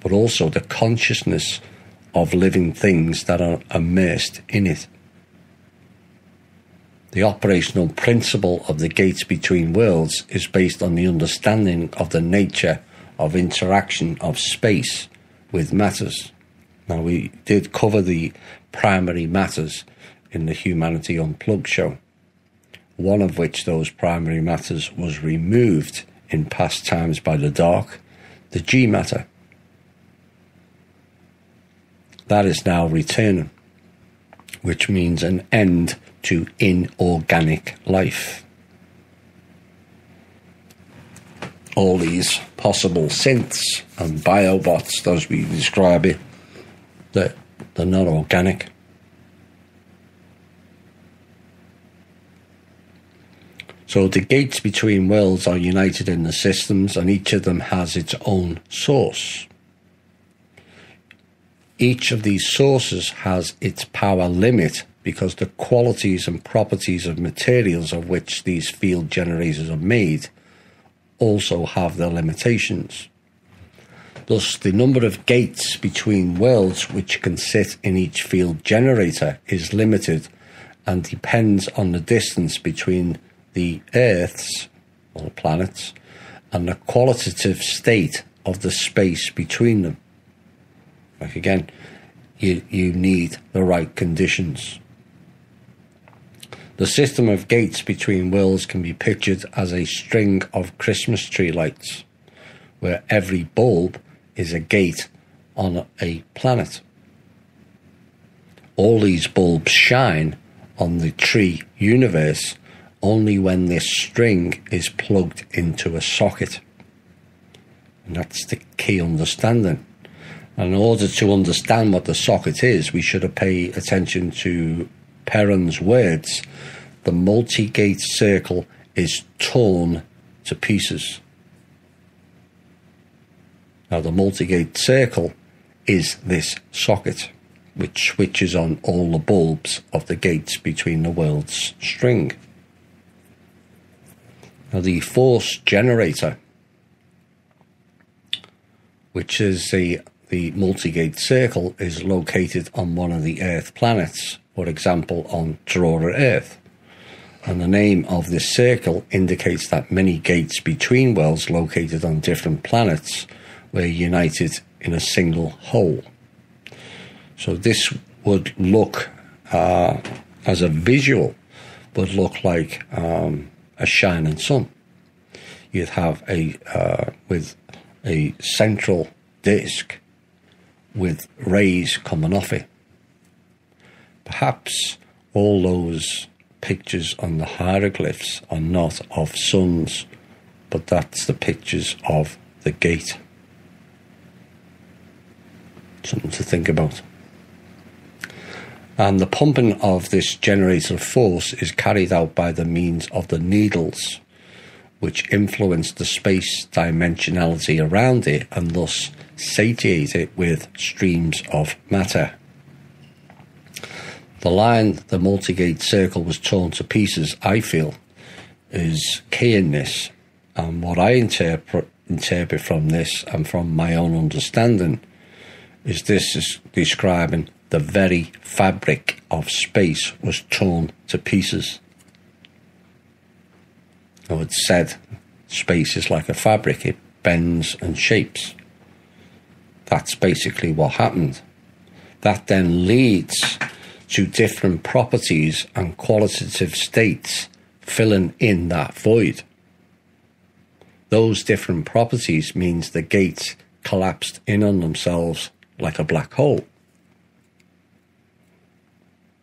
but also the consciousness of living things that are immersed in it. The operational principle of the gates between worlds is based on the understanding of the nature of interaction of space with matters. Now, we did cover the primary matters in the Humanity Unplugged show, one of which those primary matters was removed in past times by the dark, the G matter. That is now returning, which means an end to inorganic life. All these possible synths and biobots, as we describe it, they're not organic. So the gates between worlds are united in the systems, and each of them has its own source. Each of these sources has its power limit because the qualities and properties of materials of which these field generators are made also have their limitations. Thus, the number of gates between worlds which can sit in each field generator is limited and depends on the distance between the Earths, or planets, and the qualitative state of the space between them. Like again, you need the right conditions. The system of gates between worlds can be pictured as a string of Christmas tree lights, where every bulb is a gate on a planet. All these bulbs shine on the tree universe only when this string is plugged into a socket. And that's the key understanding. And in order to understand what the socket is, we should pay attention to Perron's words. The multi-gate circle is torn to pieces. Now, the multi-gate circle is this socket, which switches on all the bulbs of the gates between the worlds string. Now, the force generator, which is the multi-gate circle, is located on one of the Earth planets, for example, on Trora Earth. And the name of this circle indicates that many gates between worlds located on different planets were united in a single whole. So this would look, as a visual, would look like a shining sun. You'd have with a central disk with rays coming off it. Perhaps all those pictures on the hieroglyphs are not of suns, but that's the pictures of the gate. Something to think about. And the pumping of this generator force is carried out by the means of the needles, which influence the space dimensionality around it and thus satiate it with streams of matter. The line the multi-gate circle was torn to pieces, I feel, is key in this. And what I interpret from this and from my own understanding is this is describing the very fabric of space was torn to pieces. Now, it's said space is like a fabric, it bends and shapes. That's basically what happened. That then leads to different properties and qualitative states filling in that void. Those different properties means the gates collapsed in on themselves like a black hole.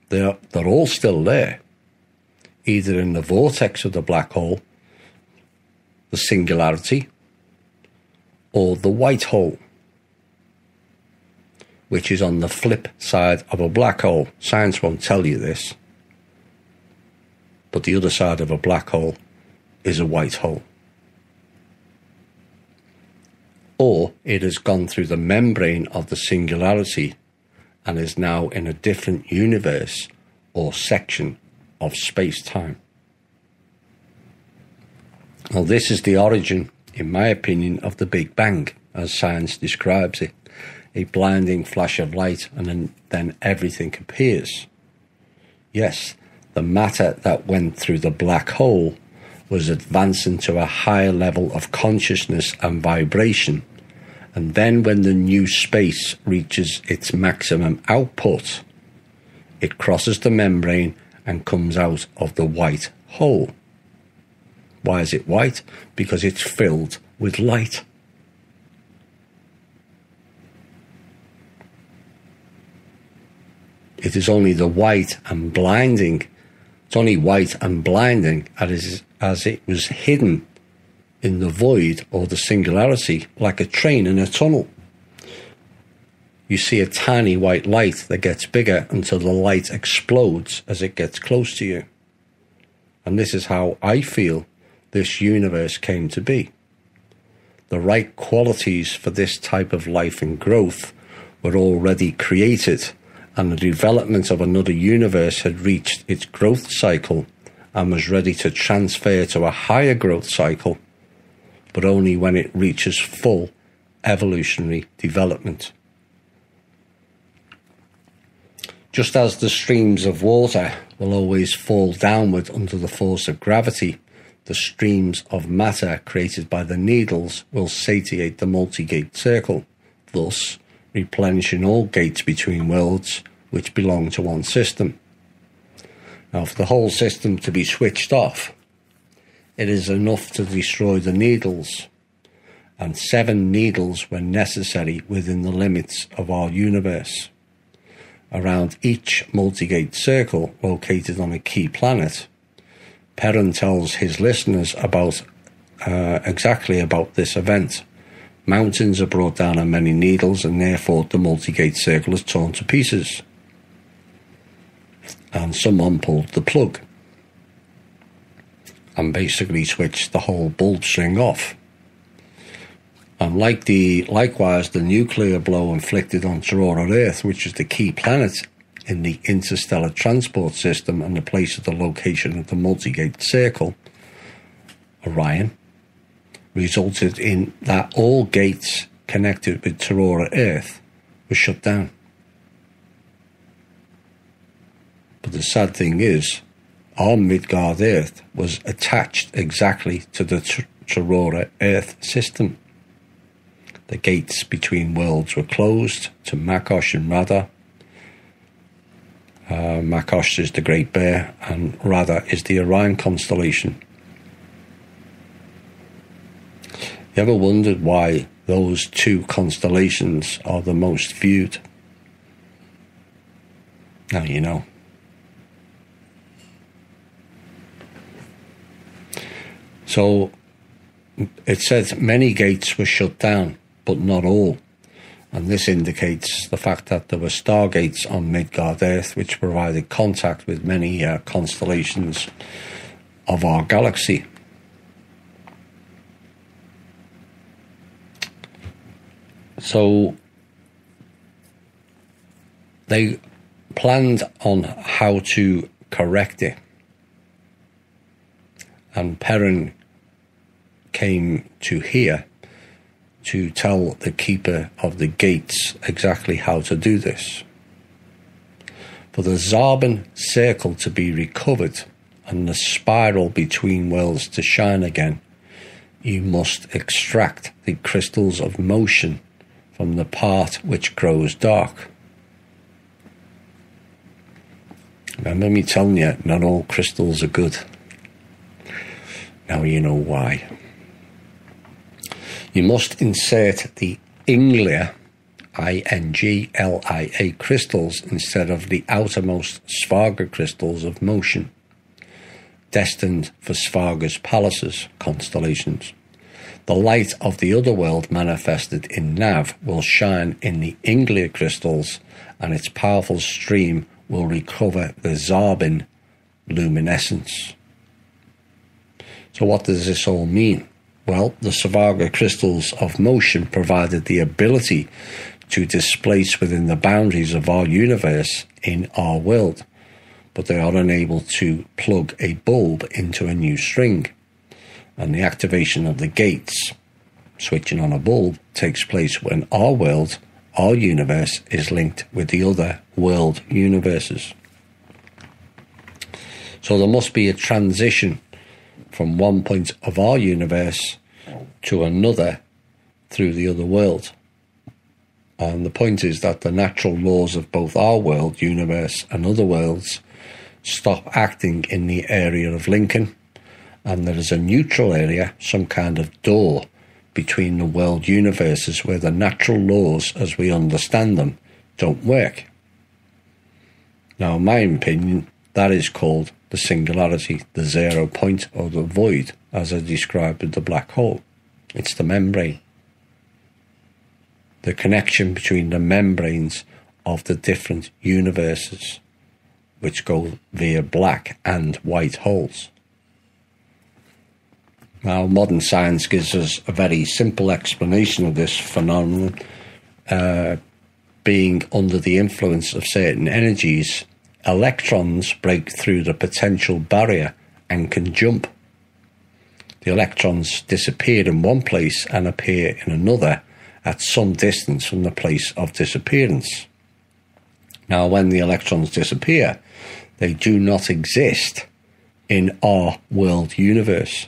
They're all still there, either in the vortex of the black hole, the singularity, or the white hole, which is on the flip side of a black hole. Science won't tell you this, but the other side of a black hole is a white hole. Or it has gone through the membrane of the singularity and is now in a different universe or section of space-time. Now, this is the origin, in my opinion, of the Big Bang, as science describes it. A blinding flash of light, and then everything appears. Yes, the matter that went through the black hole was advancing to a higher level of consciousness and vibration, and then when the new space reaches its maximum output, it crosses the membrane and comes out of the white hole. Why is it white? Because it's filled with light. It is only the white and blinding. It's only white and blinding as it was hidden in the void or the singularity, like a train in a tunnel. You see a tiny white light that gets bigger until the light explodes as it gets close to you. And this is how I feel this universe came to be. The right qualities for this type of life and growth were already created, and the development of another universe had reached its growth cycle and was ready to transfer to a higher growth cycle, but only when it reaches full evolutionary development. Just as the streams of water will always fall downward under the force of gravity, the streams of matter created by the needles will satiate the multi-gate circle, thus replenishing all gates between worlds which belong to one system. Now, for the whole system to be switched off, it is enough to destroy the needles, and 7 needles were necessary within the limits of our universe. Around each multi-gate circle located on a key planet, Perrin tells his listeners about exactly about this event. Mountains are brought down on many needles, and therefore the multi-gate circle is torn to pieces. And someone pulled the plug and basically switched the whole bulb string off. And likewise, the nuclear blow inflicted on Aurora Earth, which is the key planet in the interstellar transport system and the place of the location of the multi-gate circle, Orion, resulted in that all gates connected with Aurora Earth were shut down. But the sad thing is, our Midgard Earth was attached exactly to the Aurora Earth system. The gates between worlds were closed to Makosh and Radha. Makosh is the Great Bear, and Radha is the Orion constellation. You ever wondered why those 2 constellations are the most viewed? Now you know. So it says many gates were shut down, but not all. And this indicates the fact that there were stargates on Midgard Earth which provided contact with many constellations of our galaxy. So they planned on how to correct it. And Perrin came to here to tell the keeper of the gates exactly how to do this. For the Zarbon circle to be recovered and the spiral between worlds to shine again, you must extract the crystals of motion from the part which grows dark. Remember me telling you, not all crystals are good. Now you know why. You must insert the Inglia, I-N-G-L-I-A crystals instead of the outermost Svarga crystals of motion, destined for Svarga's palaces, constellations. The light of the other world manifested in Nav will shine in the Inglia crystals, and its powerful stream will recover the Zarbin luminescence. So what does this all mean? Well, the Svarga crystals of motion provided the ability to displace within the boundaries of our universe in our world. but they are unable to plug a bulb into a new string. And the activation of the gates, switching on a bulb, takes place when our world, our universe, is linked with the other world universes. So there must be a transition from one point of our universe to another through the other world. And the point is that the natural laws of both our world, universe, and other worlds stop acting in the area of Lincoln, and there is a neutral area, some kind of door, between the world universes where the natural laws as we understand them don't work. Now, in my opinion, that is called the singularity, the 0 point, or the void, as I described with the black hole. It's the membrane. The connection between the membranes of the different universes, which go via black and white holes. Now, modern science gives us a very simple explanation of this phenomenon. Being under the influence of certain energies, electrons break through the potential barrier and can jump. The electrons disappear in one place and appear in another at some distance from the place of disappearance. Now, when the electrons disappear, they do not exist in our world universe.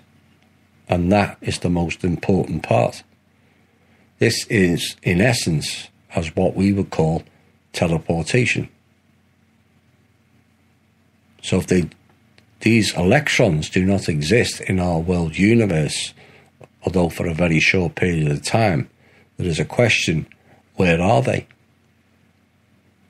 And that is the most important part. This is, in essence, as what we would call teleportation. So if these electrons do not exist in our world universe, although for a very short period of time, there is a question, where are they?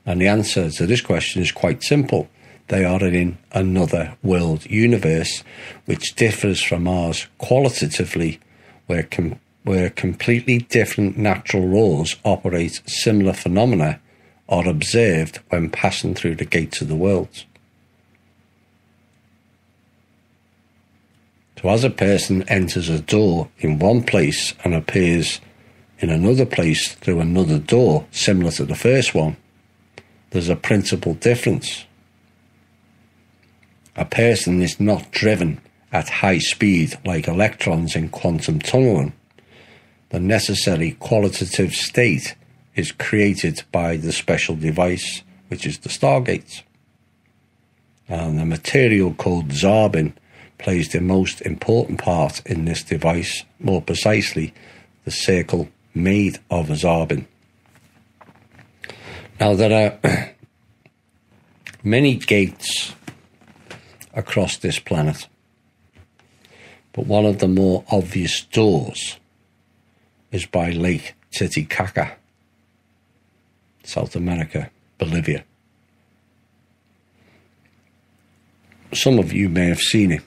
And the answer to this question is quite simple. They are in another world universe, which differs from ours qualitatively, where completely different natural laws operate. Similar phenomena are observed when passing through the gates of the world. So as a person enters a door in one place and appears in another place through another door similar to the first one, there's a principal difference. A person is not driven at high speed like electrons in quantum tunneling. The necessary qualitative state is created by the special device, which is the stargates. And the material called Zarbin plays the most important part in this device, more precisely, the circle made of Zarbin. Now, there are many gates across this planet, but one of the more obvious doors is by Lake Titicaca, South America, Bolivia. Some of you may have seen it.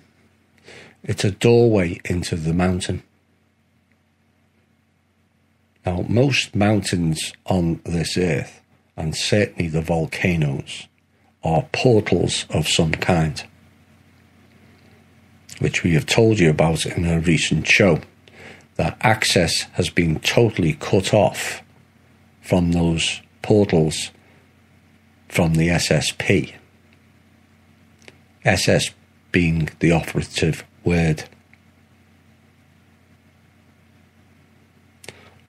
It's a doorway into the mountain. Now, most mountains on this earth, and certainly the volcanoes, are portals of some kind, which we have told you about in a recent show, that access has been totally cut off from those portals from the SSP. SS being the operative word.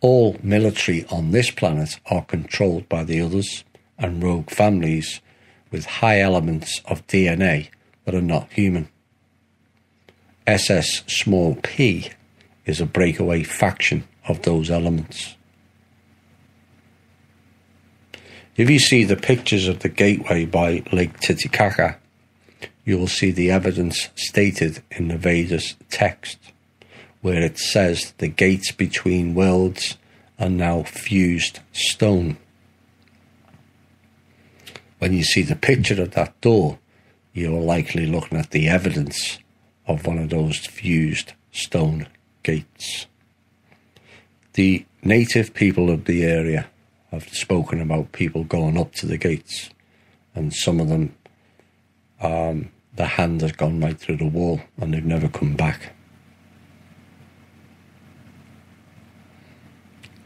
All military on this planet are controlled by the others and rogue families with high elements of DNA that are not human. SS small p is a breakaway faction of those elements. If you see the pictures of the gateway by Lake Titicaca, you will see the evidence stated in the Vedas text, where it says the gates between worlds are now fused stone. When you see the picture of that door, you are likely looking at the evidence of one of those fused stone gates. The native people of the area have spoken about people going up to the gates, and some of them, the hand has gone right through the wall and they've never come back.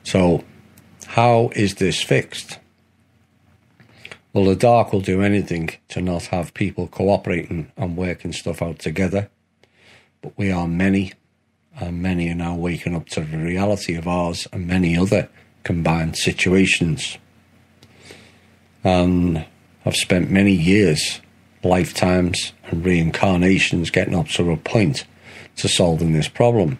So, how is this fixed? Well, the dark will do anything to not have people cooperating and working stuff out together. But we are many, and many are now waking up to the reality of ours and many other combined situations. And I've spent many years, lifetimes and reincarnations getting up to a point to solving this problem.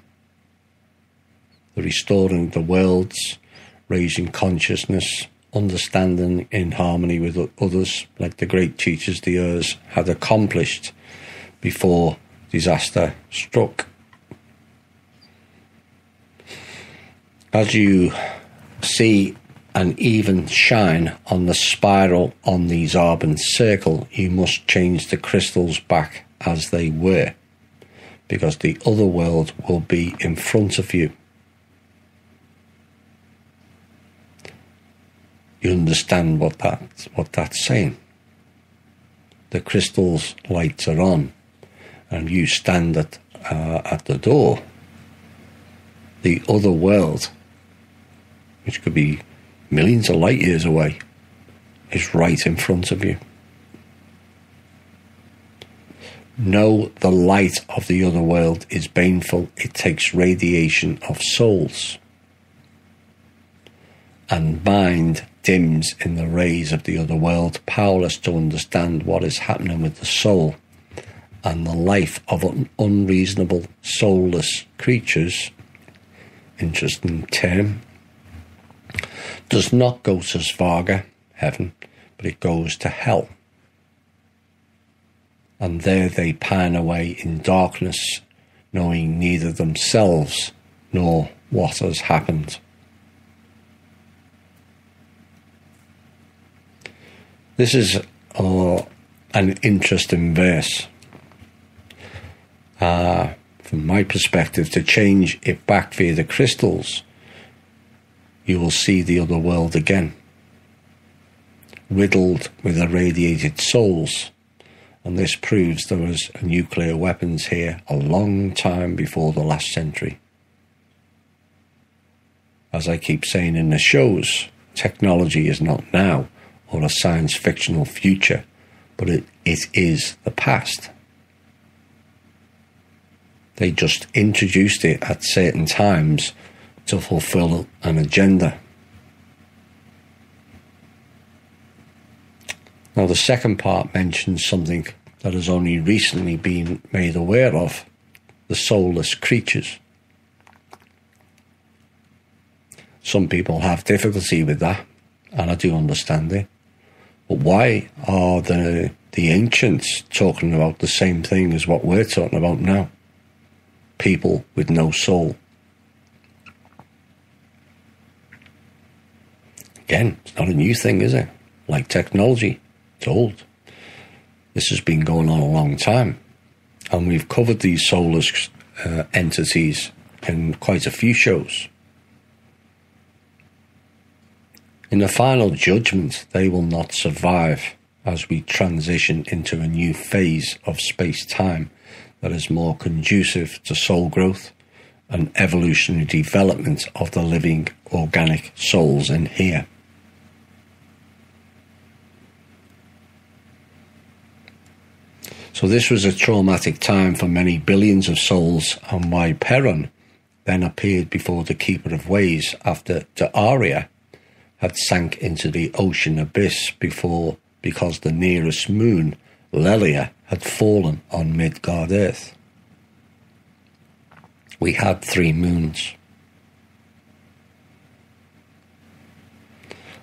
The restoring the worlds, raising consciousness, understanding in harmony with others, like the great teachers the earth had accomplished before disaster struck. As you see an even shine on the spiral on the Zarbon circle, you must change the crystals back as they were, because the other world will be in front of you. You understand what that's saying. The crystal's lights are on, and you stand at the door. The other world, which could be millions of light years away, is right in front of you. Know the light of the other world is baneful. It takes radiation of souls. And mind dims in the rays of the other world, powerless to understand what is happening with the soul. And the life of unreasonable, soulless creatures, interesting term, does not go to Svarga, heaven, but it goes to hell. And there they pine away in darkness, knowing neither themselves nor what has happened. This is an interesting verse. From my perspective, to change it back via the crystals, you will see the other world again, riddled with irradiated souls. And this proves there was nuclear weapons here a long time before the last century. As I keep saying in the shows, technology is not now or a science fictional future, but it is the past. They just introduced it at certain times to fulfill an agenda. Now, the second part mentions something that has only recently been made aware of: the soulless creatures. Some people have difficulty with that, and I do understand it. But why are the ancients talking about the same thing as what we're talking about now? People with no soul. Again, it's not a new thing, is it? Like technology, it's old. This has been going on a long time. And we've covered these soulless entities in quite a few shows. In the final judgment, they will not survive as we transition into a new phase of space-time that is more conducive to soul growth and evolutionary development of the living organic souls in here. So this was a traumatic time for many billions of souls, and why Perun then appeared before the Keeper of Ways after THI had sank into the ocean abyss because the nearest moon, Lelia, had fallen on Midgard Earth. We had 3 moons.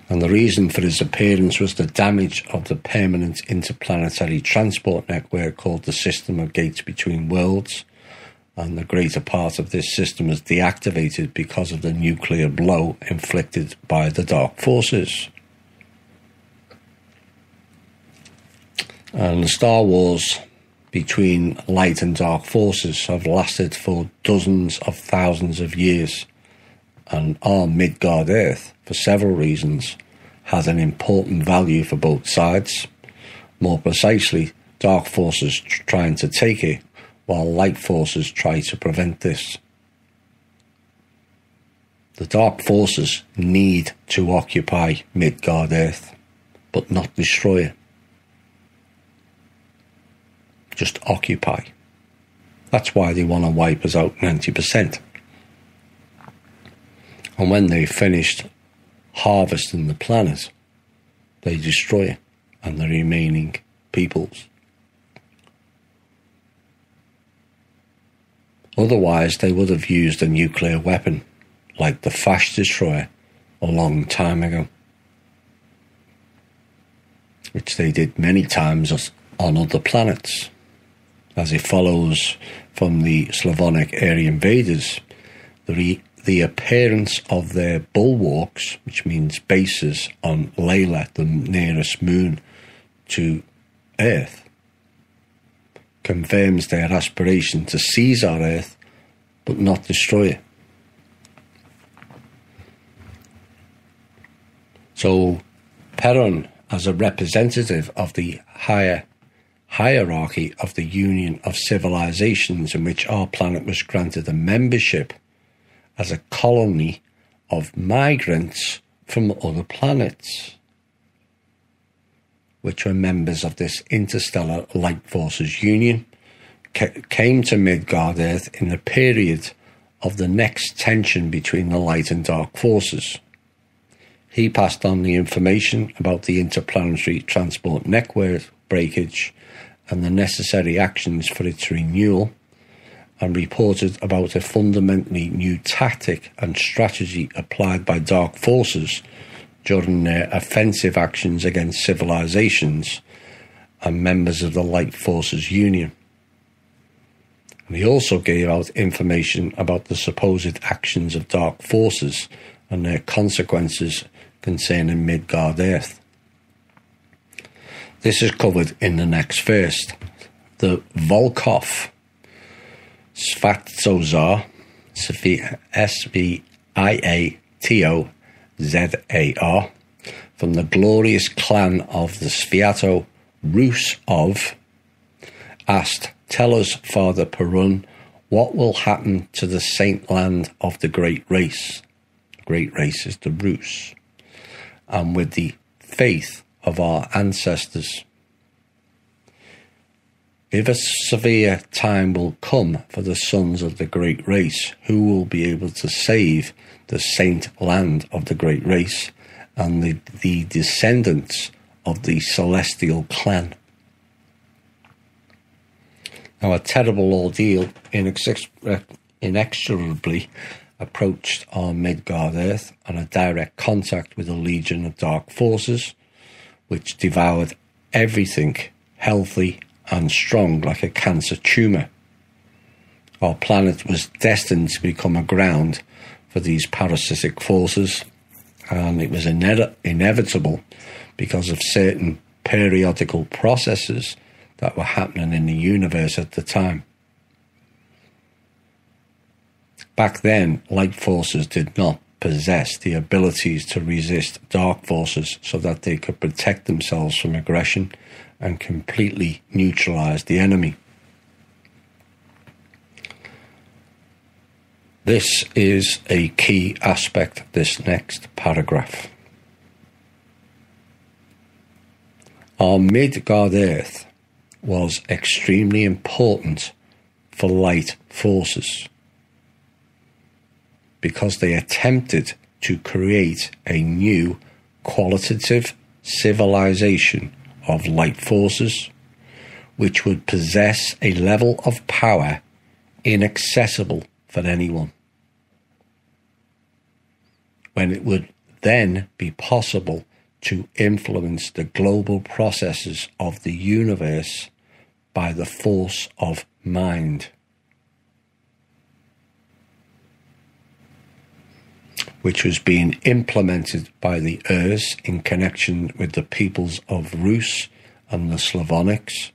And the reason for his appearance was the damage of the permanent interplanetary transport network called the System of Gates Between Worlds, and the greater part of this system was deactivated because of the nuclear blow inflicted by the Dark Forces. And the Star Wars between light and dark forces have lasted for dozens of thousands of years, and our Midgard Earth, for several reasons, has an important value for both sides. More precisely, dark forces trying to take it, while light forces try to prevent this. The dark forces need to occupy Midgard Earth. but not destroy it. Just occupy. That's why they want to wipe us out 90%. And when they've finished harvesting the planet, they destroy it and the remaining peoples. Otherwise, they would have used a nuclear weapon, like the Flash Destroyer, a long time ago, which they did many times on other planets. As it follows from the Slavonic Aryan invaders, the appearance of their bulwarks, which means bases on Layla, the nearest moon to Earth, confirms their aspiration to seize our Earth, but not destroy it. So Perun, as a representative of the higher hierarchy of the union of civilizations in which our planet was granted a membership as a colony of migrants from other planets, which were members of this interstellar light forces union, came to Midgard-Earth in the period of the next tension between the light and dark forces. He passed on the information about the interplanetary transport network breakage and the necessary actions for its renewal, and reported about a fundamentally new tactic and strategy applied by dark forces during their offensive actions against civilizations and members of the Light Forces Union. And he also gave out information about the supposed actions of dark forces and their consequences concerning Midgard-Earth. This is covered in the next verse. The Volkov Svatzozar, Sviatozar, from the glorious clan of the Sviato Rus asked, "Tell us, Father Perun, what will happen to the saint land of the great race?" The great race is the Rus. "And with the faith of our ancestors. If a severe time will come for the sons of the great race, who will be able to save the saint land of the great race and the descendants of the celestial clan?" Now, a terrible ordeal inexorably approached on Midgard-Earth, and a direct contact with a legion of dark forces, which devoured everything healthy and strong like a cancer tumour. Our planet was destined to become a ground for these parasitic forces, and it was inevitable because of certain periodical processes that were happening in the universe at the time. Back then, light forces did not possess the abilities to resist dark forces so that they could protect themselves from aggression and completely neutralize the enemy. This is a key aspect, this next paragraph. Our Midgard-Earth was extremely important for light forces because they attempted to create a new qualitative civilization of light forces, which would possess a level of power inaccessible for anyone, when it would then be possible to influence the global processes of the universe by the force of mind, which was being implemented by the Urs in connection with the peoples of Rus and the Slavonics,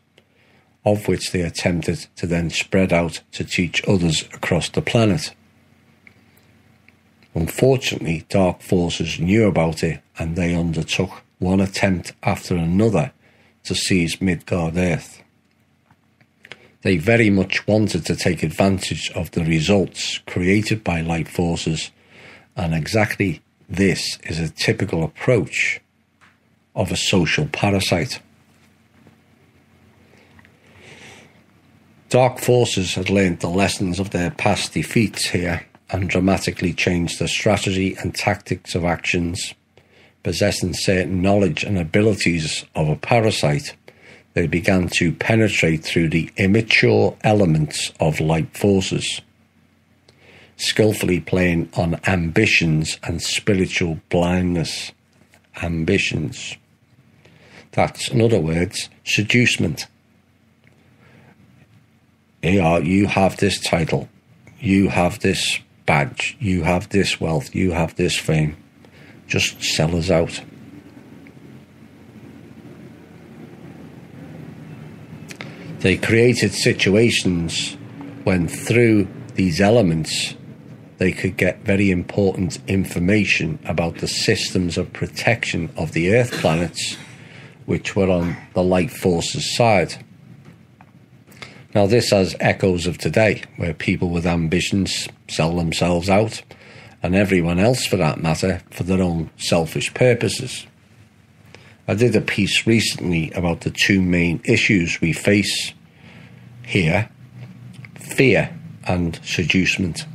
of which they attempted to then spread out to teach others across the planet. Unfortunately, dark forces knew about it, and they undertook one attempt after another to seize Midgard-Earth. They very much wanted to take advantage of the results created by light forces, and exactly this is a typical approach of a social parasite. Dark forces had learnt the lessons of their past defeats here and dramatically changed the strategy and tactics of actions. Possessing certain knowledge and abilities of a parasite, they began to penetrate through the immature elements of light forces, skillfully playing on ambitions and spiritual blindness. Ambitions. That's, in other words, seducement. You have this title, you have this badge, you have this wealth, you have this fame. Just sell us out. They created situations when through these elements they could get very important information about the systems of protection of the Earth planets, which were on the light forces side. Now this has echoes of today, where people with ambitions sell themselves out, and everyone else for that matter, for their own selfish purposes. I did a piece recently about the two main issues we face here: fear and seducement.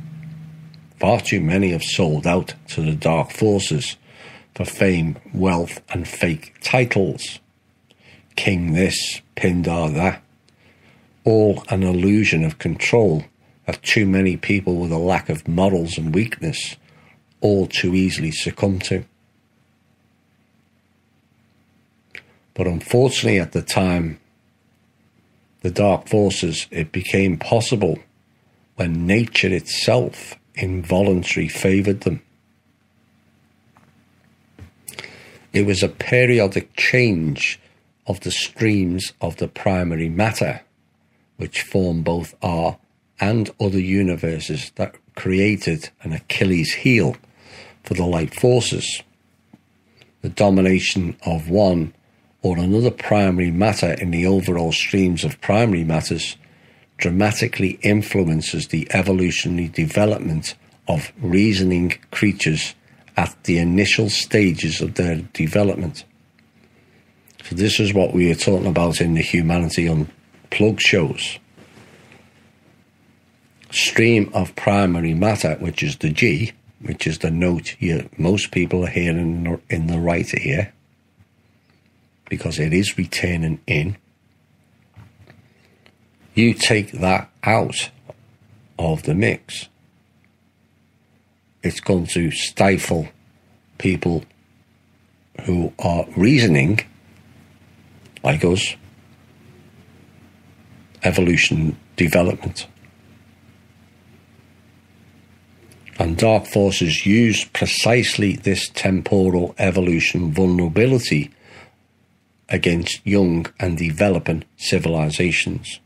Far too many have sold out to the dark forces for fame, wealth and fake titles. King this, Pindar that. All an illusion of control that too many people with a lack of morals and weakness all too easily succumb to. But unfortunately at the time, the dark forces, it became possible when nature itself involuntarily favoured them. It was a periodic change of the streams of the primary matter, which form both our and other universes, that created an Achilles heel for the light forces. The domination of one or another primary matter in the overall streams of primary matters dramatically influences the evolutionary development of reasoning creatures at the initial stages of their development. So this is what we were talking about in the Humanity Unplugged shows. Stream of primary matter, which is the G, which is the note most people are hearing in the right ear, because it is returning in. You take that out of the mix, it's going to stifle people who are reasoning like us, evolution, development. And dark forces use precisely this temporal evolution vulnerability against young and developing civilizations.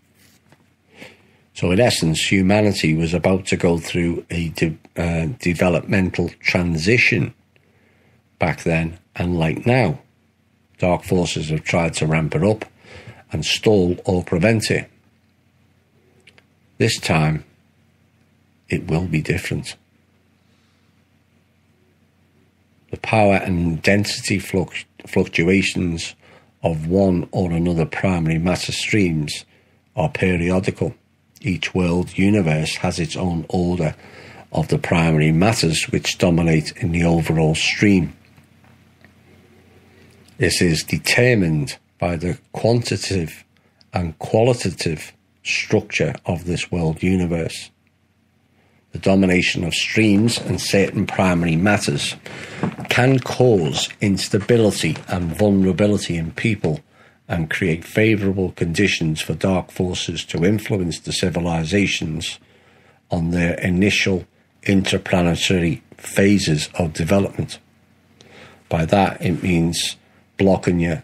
So in essence, humanity was about to go through a developmental transition back then and like now. Dark forces have tried to ramp it up and stall or prevent it. This time, it will be different. The power and density fluctuations of one or another primary matter streams are periodical. Each world universe has its own order of the primary matters which dominate in the overall stream. This is determined by the quantitative and qualitative structure of this world universe. The domination of streams and certain primary matters can cause instability and vulnerability in people and create favourable conditions for dark forces to influence the civilizations on their initial interplanetary phases of development. By that, it means blocking you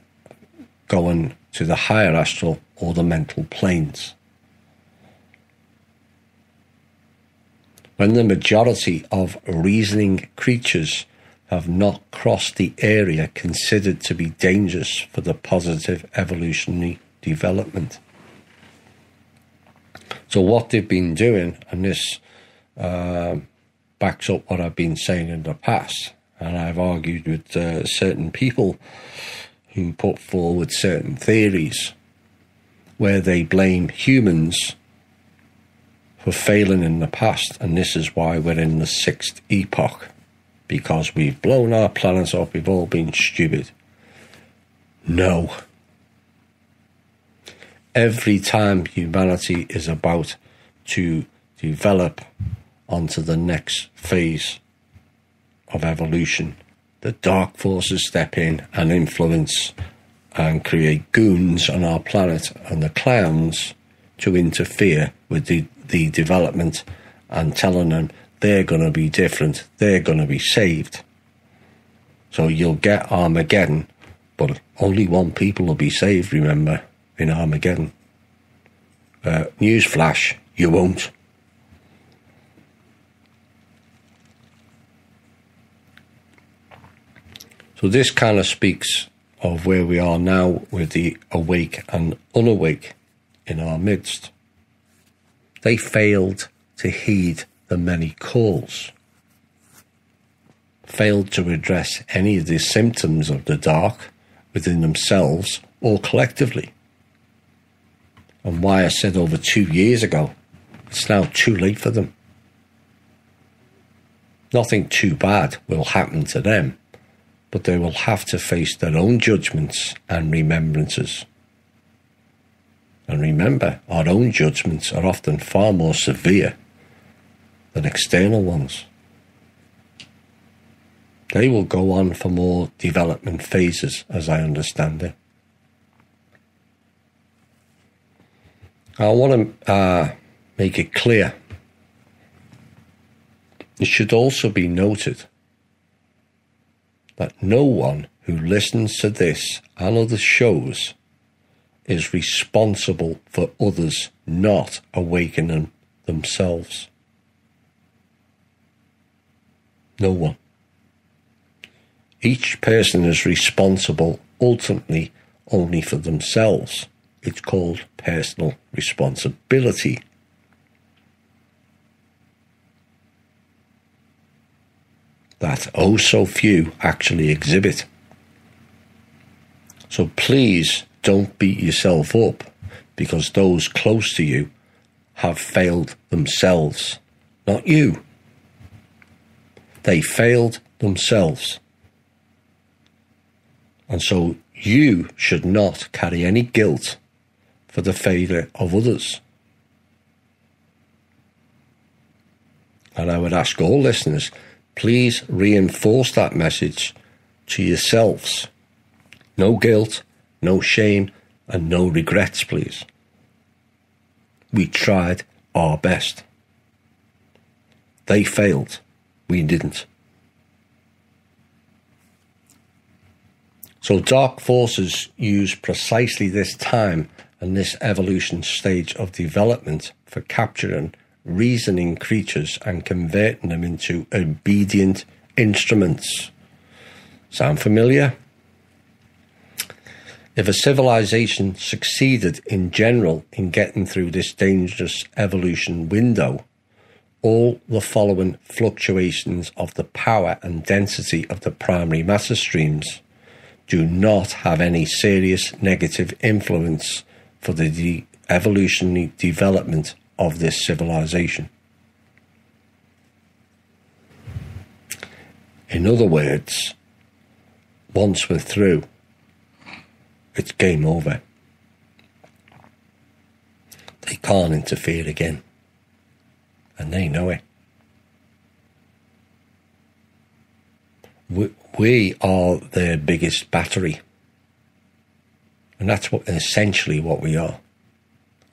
going to the higher astral or the mental planes. When the majority of reasoning creatures have not crossed the area considered to be dangerous for the positive evolutionary development. So what they've been doing, and this backs up what I've been saying in the past, and I've argued with certain people who put forward certain theories where they blame humans for failing in the past, and this is why we're in the sixth epoch, because we've blown our planet up, we've all been stupid. No. Every time humanity is about to develop onto the next phase of evolution, the dark forces step in and influence and create goons on our planet and the clowns to interfere with the development and telling them they're going to be different, they're going to be saved. So you'll get Armageddon, but only one people will be saved, remember, in Armageddon. Newsflash, you won't. So this kind of speaks of where we are now with the awake and unawake in our midst. They failed to heed the many calls, failed to address any of the symptoms of the dark within themselves or collectively. And why I said over 2 years ago, it's now too late for them. Nothing too bad will happen to them, but they will have to face their own judgments and remembrances. And remember, our own judgments are often far more severe than external ones. They will go on for more development phases, as I understand it. I want to make it clear. It should also be noted that no one who listens to this and other shows is responsible for others not awakening themselves. No one. Each person is responsible ultimately only for themselves. It's called personal responsibility. That oh so few actually exhibit. So please don't beat yourself up because those close to you have failed themselves, not you. They failed themselves. And so you should not carry any guilt for the failure of others. And I would ask all listeners, please reinforce that message to yourselves. No guilt, no shame, and no regrets, please. We tried our best. They failed. We didn't. So dark forces use precisely this time and this evolution stage of development for capturing reasoning creatures and converting them into obedient instruments. Sound familiar? If a civilization succeeded in general in getting through this dangerous evolution window, all the following fluctuations of the power and density of the primary matter streams do not have any serious negative influence for the evolutionary development of this civilization. In other words, once we're through, it's game over. They can't interfere again, and they know it. We are their biggest battery, and that's essentially what we are,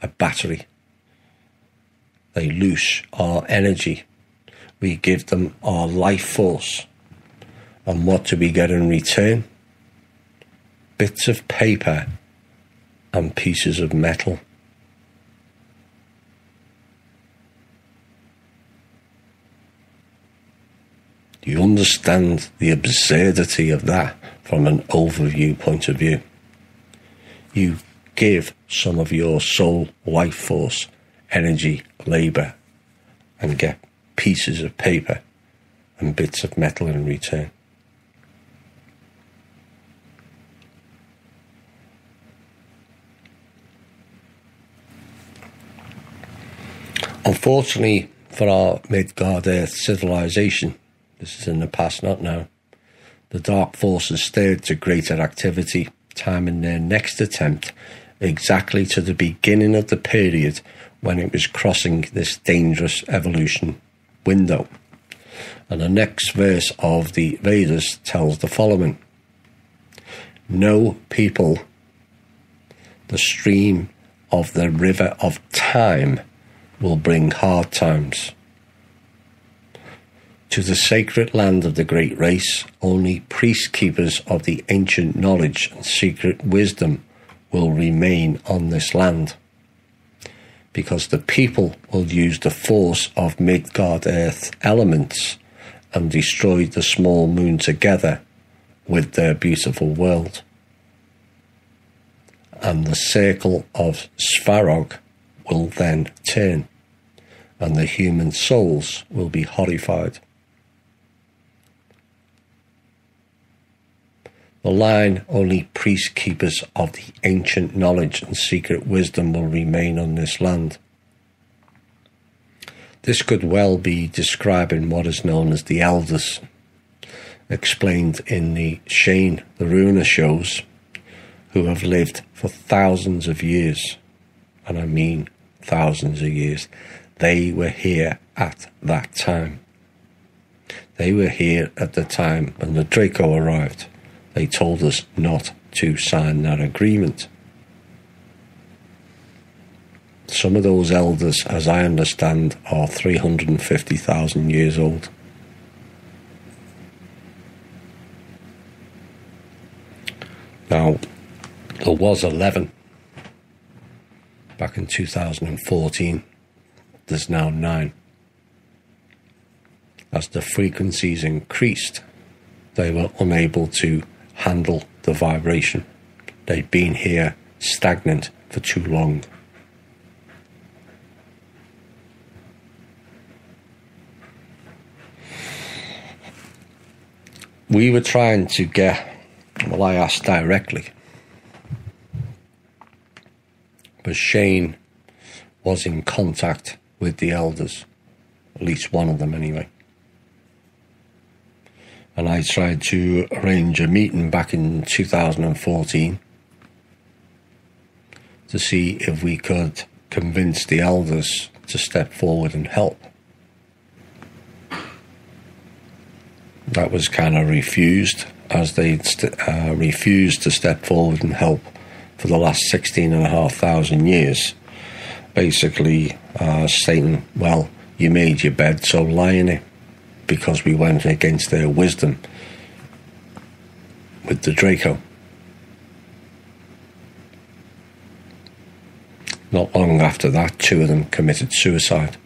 a battery. They loose our energy. We give them our life force. And what do we get in return? Bits of paper and pieces of metal. Do you understand the absurdity of that from an overview point of view? You give some of your soul, life force, energy, labour, and get pieces of paper and bits of metal in return. Unfortunately for our Midgard Earth civilization, this is in the past, not now, the dark forces stirred to greater activity, timing their next attempt exactly to the beginning of the period when it was crossing this dangerous evolution window. And the next verse of the Vedas tells the following: "Know, people, the stream of the river of time will bring hard times. To the sacred land of the great race, only priest keepers of the ancient knowledge and secret wisdom will remain on this land, because the people will use the force of Midgard Earth elements and destroy the small moon together with their beautiful world. And the circle of Svarog will then turn, and the human souls will be horrified." The line, "Only priest keepers of the ancient knowledge and secret wisdom will remain on this land." This could well be describing what is known as the elders, explained in the Shane, the Runa shows, who have lived for thousands of years, and I mean thousands of years. They were here at that time. They were here at the time when the Draco arrived. They told us not to sign that agreement. Some of those elders, as I understand, are 350,000 years old. Now, there was 11 back in 2014. There's now 9. As the frequencies increased, they were unable to handle the vibration. They'd been here stagnant for too long. We were trying to I asked directly, but Shane was in contact with the elders, at least one of them anyway. And I tried to arrange a meeting back in 2014 to see if we could convince the elders to step forward and help. That was kind of refused, as they refused to step forward and help for the last 16,500 years. Basically saying, well, you made your bed, so lie in it, because we went against their wisdom with the Draco. Not long after that, 2 of them committed suicide.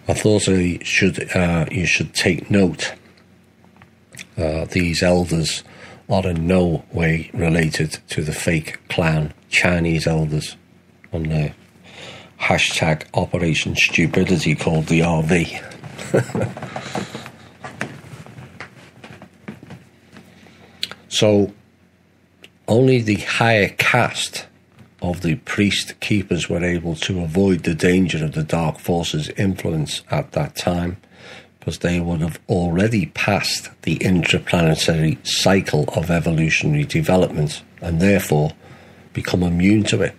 I thought you should take note. These elders are in no way related to the fake clown Chinese elders on the hashtag Operation Stupidity called the RV. So only the higher caste of the priest keepers were able to avoid the danger of the dark forces' influence at that time, because they would have already passed the interplanetary cycle of evolutionary development and therefore become immune to it.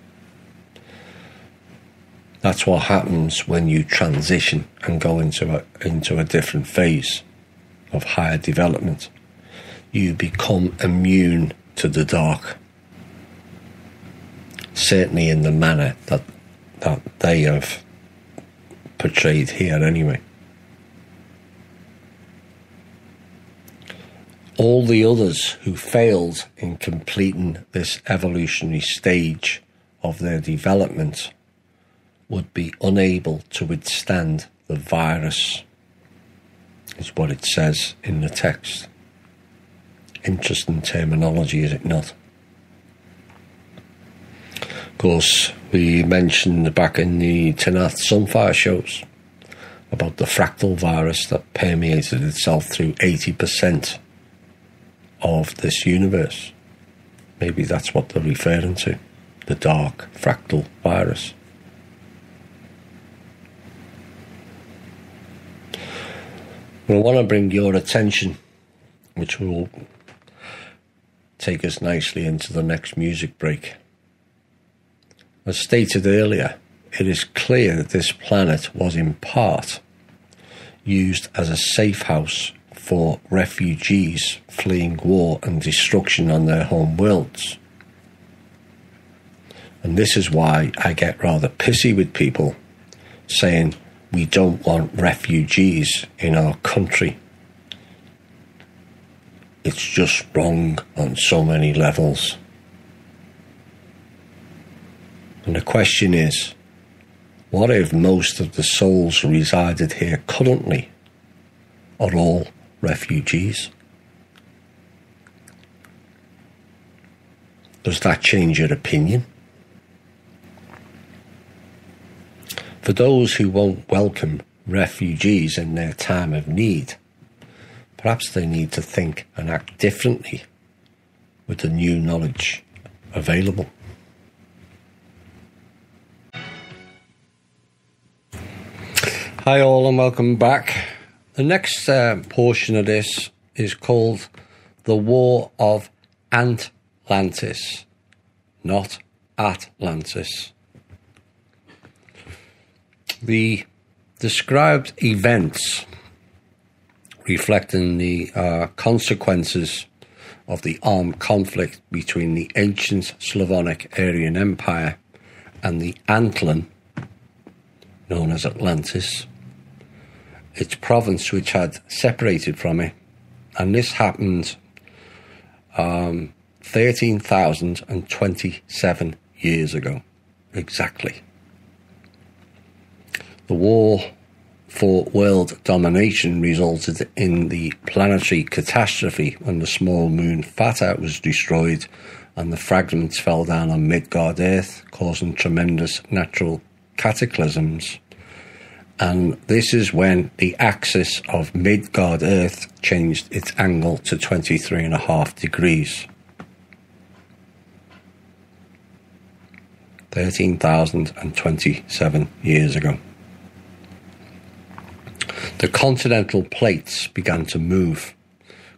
That's what happens when you transition and go into a different phase of higher development. You become immune to the dark. Certainly in the manner that they have portrayed here anyway. All the others who failed in completing this evolutionary stage of their development would be unable to withstand the virus, is what it says in the text. Interesting terminology, is it not? Of course, we mentioned back in the THI Sunfire shows about the fractal virus that permeated itself through 80% of this universe. Maybe that's what they're referring to, the dark fractal virus. I want to bring your attention, which will take us nicely into the next music break. As stated earlier, it is clear that this planet was in part used as a safe house for refugees fleeing war and destruction on their home worlds. And this is why I get rather pissy with people saying we don't want refugees in our country. It's just wrong on so many levels. And the question is, what if most of the souls who resided here currently are all refugees? Does that change your opinion? For those who won't welcome refugees in their time of need, perhaps they need to think and act differently with the new knowledge available. Hi all and welcome back. The next portion of this is called The War of Atlantis, not Atlantis. The described events reflecting the consequences of the armed conflict between the ancient Slavonic Aryan Empire and the Antlian, known as Atlantis, its province which had separated from it, and this happened 13,027 years ago, exactly. The war for world domination resulted in the planetary catastrophe when the small moon Theta was destroyed and the fragments fell down on Midgard Earth, causing tremendous natural cataclysms. And this is when the axis of Midgard Earth changed its angle to 23.5 degrees. 13,027 years ago. The continental plates began to move,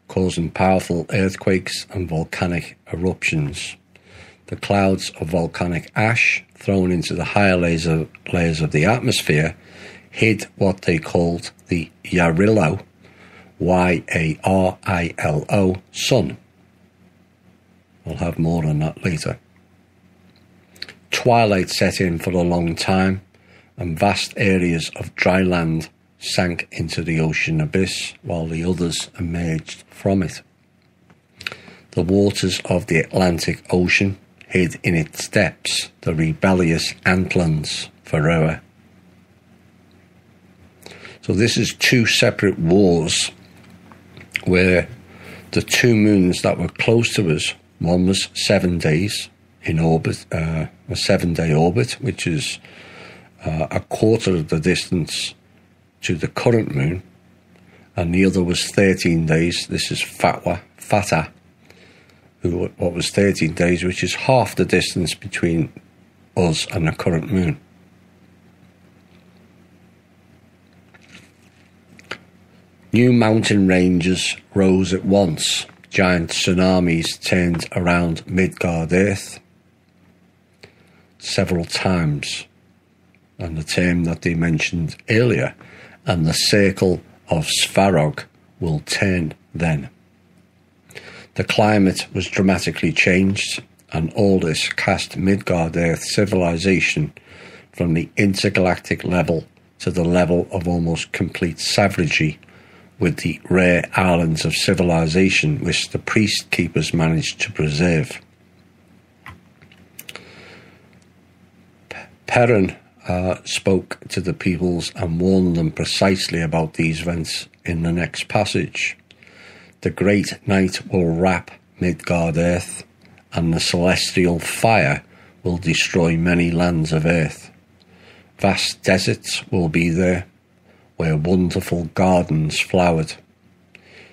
causing powerful earthquakes and volcanic eruptions. The clouds of volcanic ash thrown into the higher layers of the atmosphere hid what they called the Yarilo, Y-A-R-I-L-O, sun. I'll have more on that later. Twilight set in for a long time, and vast areas of dry land sank into the ocean abyss, while the others emerged from it. The waters of the Atlantic Ocean hid in its depths the rebellious Antlians forever. So this is two separate wars where the two moons that were close to us, one was 7 days in orbit, a 7-day orbit, which is a quarter of the distance to the current moon, and the other was 13 days. This is Theta, what was 13 days, which is half the distance between us and the current moon. New mountain ranges rose at once. Giant tsunamis turned around Midgard Earth several times, and the term that they mentioned earlier, and the circle of Svarog will turn then. The climate was dramatically changed, and all this cast Midgard Earth civilization from the intergalactic level to the level of almost complete savagery, with the rare islands of civilization which the priest keepers managed to preserve. Perrin spoke to the peoples and warned them precisely about these events in the next passage. The great night will wrap Midgard Earth, and the celestial fire will destroy many lands of earth. Vast deserts will be there, where wonderful gardens flowered.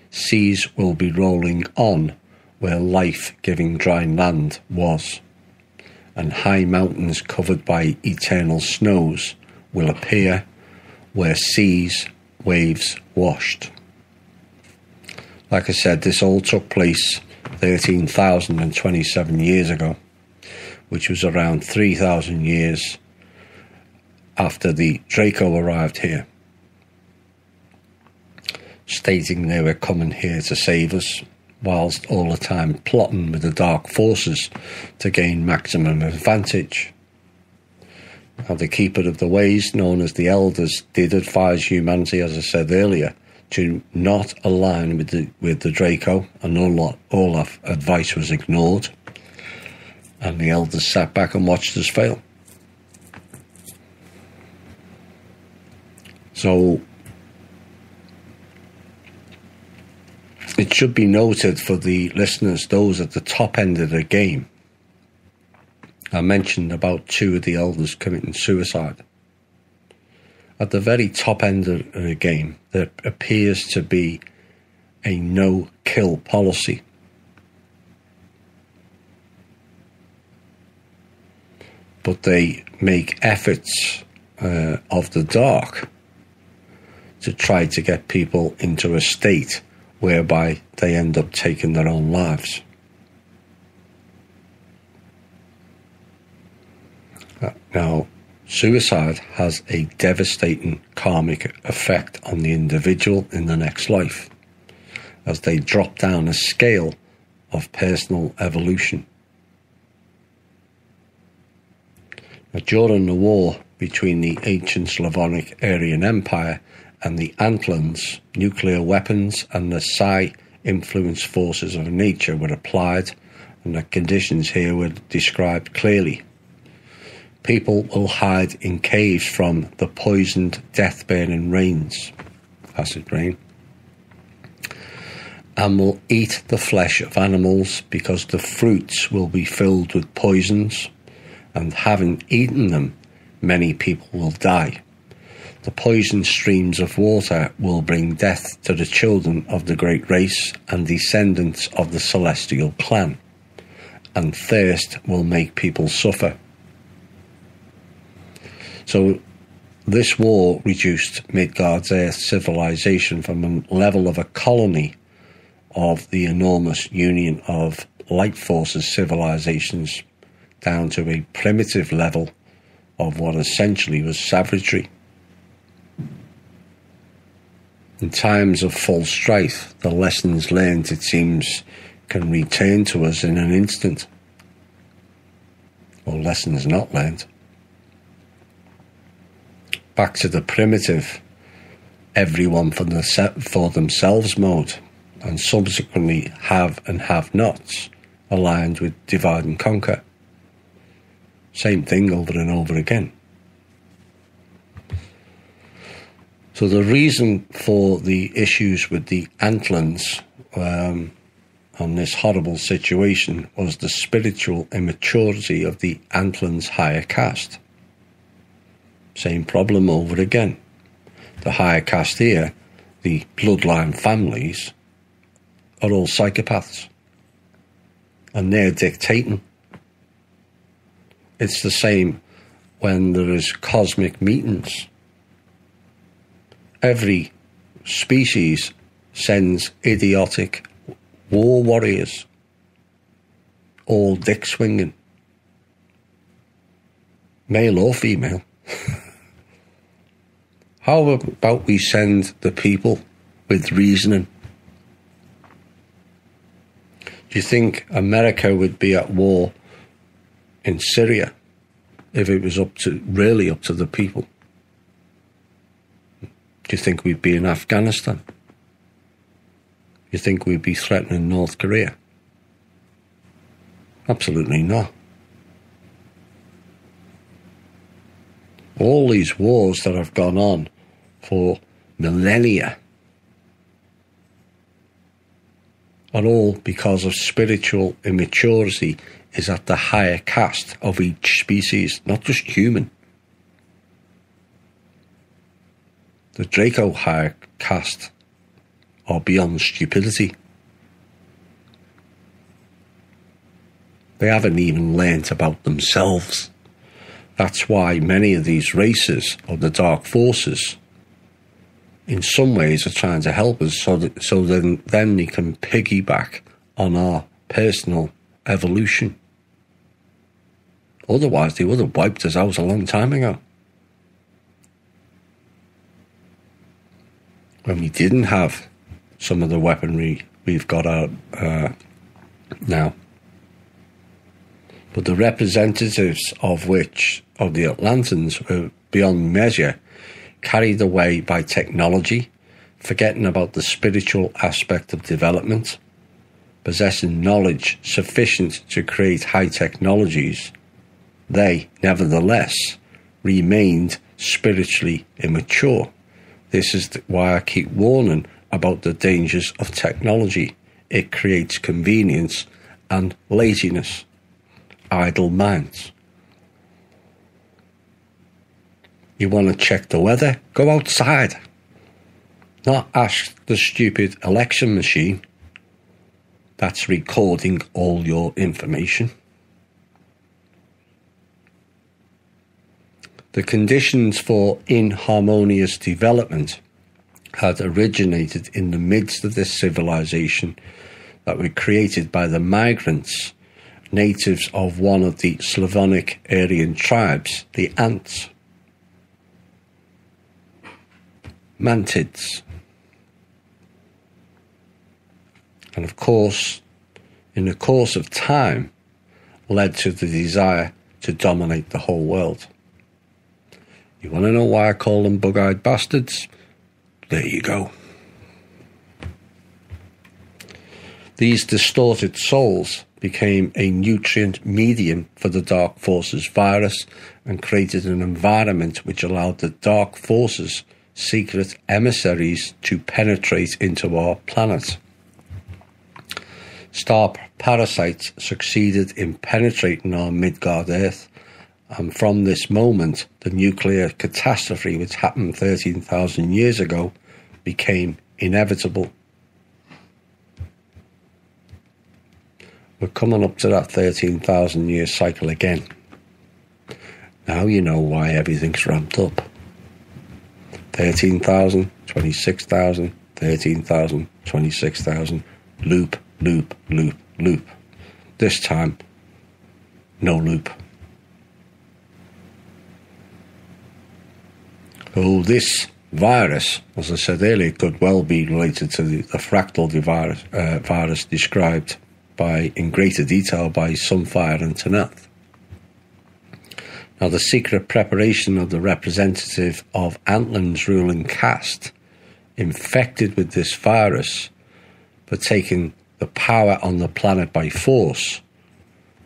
Seas will be rolling on where life-giving dry land was, and high mountains covered by eternal snows will appear where seas, waves washed. Like I said, this all took place 13,027 years ago, which was around 3,000 years after the Draco arrived here, stating they were coming here to save us, whilst all the time plotting with the dark forces to gain maximum advantage. Now, the Keeper of the Ways, known as the Elders, did advise humanity, as I said earlier, to not align with the Draco, and all of advice was ignored, and the Elders sat back and watched us fail. So it should be noted for the listeners, those at the top end of the game, I mentioned about 2 of the elders committing suicide. At the very top end of the game, there appears to be a no-kill policy. But they make efforts of the dark to try to get people into a state whereby they end up taking their own lives. Now, suicide has a devastating karmic effect on the individual in the next life, as they drop down a scale of personal evolution. Now, during the war between the ancient Slavonic Aryan Empire and the Antlans, nuclear weapons and the THI influenced forces of nature were applied, and the conditions here were described clearly. People will hide in caves from the poisoned, death-bearing rains, acid rain, and will eat the flesh of animals because the fruits will be filled with poisons, and having eaten them, many people will die. The poisoned streams of water will bring death to the children of the great race and descendants of the celestial clan, and thirst will make people suffer. So this war reduced Midgard's Earth civilization from a level of a colony of the enormous union of light forces civilizations down to a primitive level of what essentially was savagery. In times of full strife, the lessons learned, it seems, can return to us in an instant, or lessons not learned. Back to the primitive, everyone for themselves mode, and subsequently have and have-nots aligned with divide and conquer. Same thing over and over again. So the reason for the issues with the Antlans on this horrible situation was the spiritual immaturity of the Antlans' higher caste. Same problem over again. The higher caste here, the bloodline families, are all psychopaths. And they're dictating. It's the same when there is cosmic meetings. Every species sends idiotic war warriors, all dick swinging, male or female. How about we send the people with reasoning? Do you think America would be at war in Syria if it was really up to the people? Do you think we'd be in Afghanistan? Do you think we'd be threatening North Korea? Absolutely not. All these wars that have gone on for millennia are all because of spiritual immaturity is at the higher caste of each species, not just human. The Draco higher caste are beyond stupidity. They haven't even learnt about themselves. That's why many of these races of the dark forces, in some ways, are trying to help us so then they can piggyback on our personal evolution. Otherwise, they would have wiped us out a long time ago. When we didn't have some of the weaponry we've got out now. But the representatives of the Atlantans were beyond measure carried away by technology, forgetting about the spiritual aspect of development, possessing knowledge sufficient to create high technologies. They, nevertheless, remained spiritually immature. This is why I keep warning about the dangers of technology. It creates convenience and laziness, idle minds. You want to check the weather? Go outside. Not ask the stupid election machine that's recording all your information. The conditions for inharmonious development had originated in the midst of this civilization that were created by the migrants, natives of one of the Slavonic Aryan tribes, the Ants, Mantids. And of course, in the course of time, led to the desire to dominate the whole world. You want to know why I call them bug-eyed bastards? There you go. These distorted souls became a nutrient medium for the Dark Forces virus and created an environment which allowed the Dark Forces secret emissaries to penetrate into our planet. Star parasites succeeded in penetrating our Midgard Earth, and from this moment, the nuclear catastrophe which happened 13,000 years ago became inevitable. We're coming up to that 13,000 year cycle again. Now you know why everything's ramped up. 13,000, 26,000, 13,000, 26,000, loop, loop, loop, loop. This time, no loop. So this virus, as I said earlier, could well be related to the fractal virus described in greater detail by Sunfire and Tanath. Now, the secret preparation of the representative of Antlan's ruling caste, infected with this virus, but taking the power on the planet by force,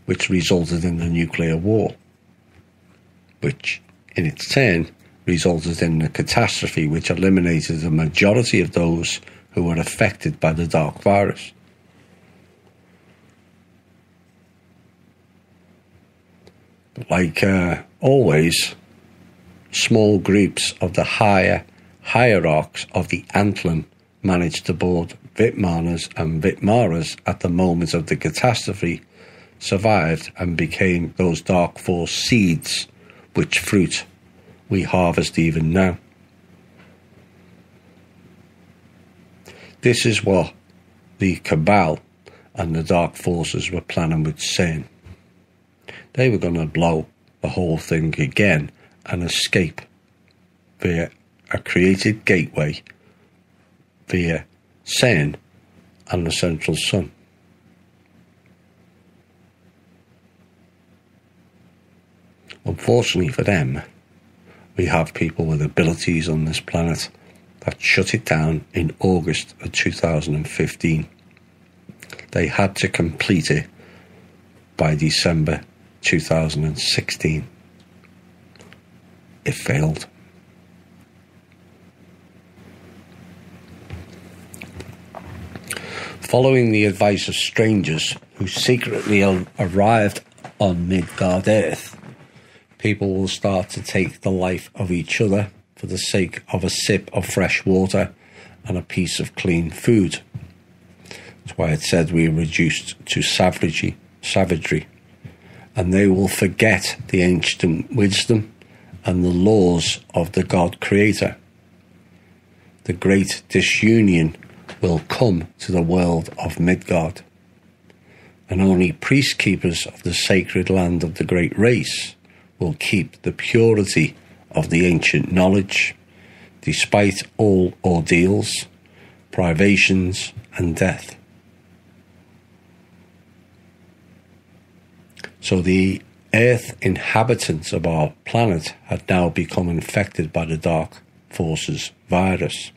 which resulted in the nuclear war, which in its turn resulted in a catastrophe which eliminated the majority of those who were affected by the dark virus. But like always, small groups of the hierarchs of the Antlan managed to board Vitmanas and Vitmaras at the moment of the catastrophe, survived and became those dark force seeds which fruit we harvest even now. This is what the Cabal and the Dark Forces were planning with CERN. They were going to blow the whole thing again and escape via a created gateway via CERN and the central sun. Unfortunately for them, we have people with abilities on this planet that shut it down in August of 2015. They had to complete it by December 2016. It failed. Following the advice of strangers who secretly arrived on Midgard Earth, people will start to take the life of each other for the sake of a sip of fresh water and a piece of clean food. That's why it said we are reduced to savagery. and they will forget the ancient wisdom and the laws of the God Creator. The great disunion will come to the world of Midgard, and only priest-keepers of the sacred land of the great race will keep the purity of the ancient knowledge, despite all ordeals, privations, and death. So the Earth inhabitants of our planet had now become infected by the Dark Forces virus.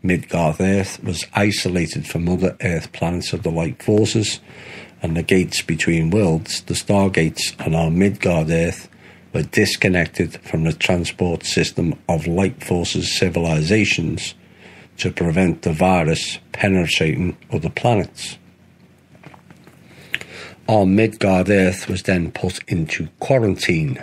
Midgard Earth was isolated from other Earth planets of the Light Forces, and the gates between worlds, the Stargates, on our Midgard Earth were disconnected from the transport system of Light Forces civilizations to prevent the virus penetrating other planets. Our Midgard Earth was then put into quarantine,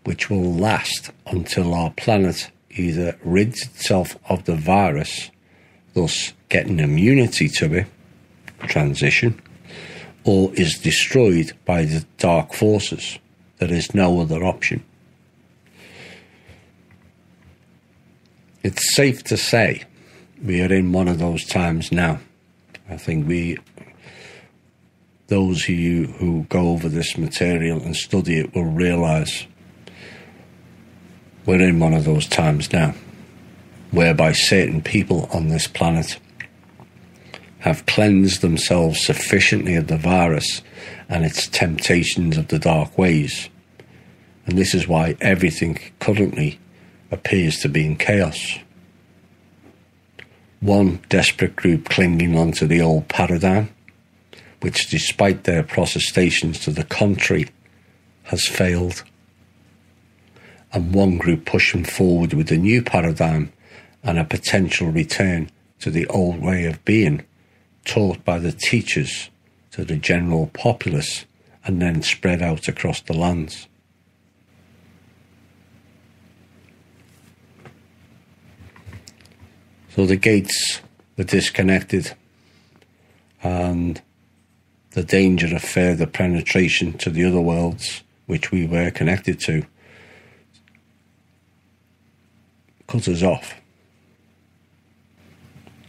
which will last until our planet either rids itself of the virus, thus getting immunity to it, transition, or is destroyed by the dark forces. There is no other option. It's safe to say we are in one of those times now. I think those of you who go over this material and study it will realise we're in one of those times now, whereby certain people on this planet have cleansed themselves sufficiently of the virus and its temptations of the dark ways. And this is why everything currently appears to be in chaos. One desperate group clinging on to the old paradigm, which despite their protestations to the contrary, has failed. And one group pushing forward with a new paradigm and a potential return to the old way of being, taught by the teachers to the general populace and then spread out across the lands. So the gates were disconnected, and the danger of further penetration to the other worlds which we were connected to cut us off.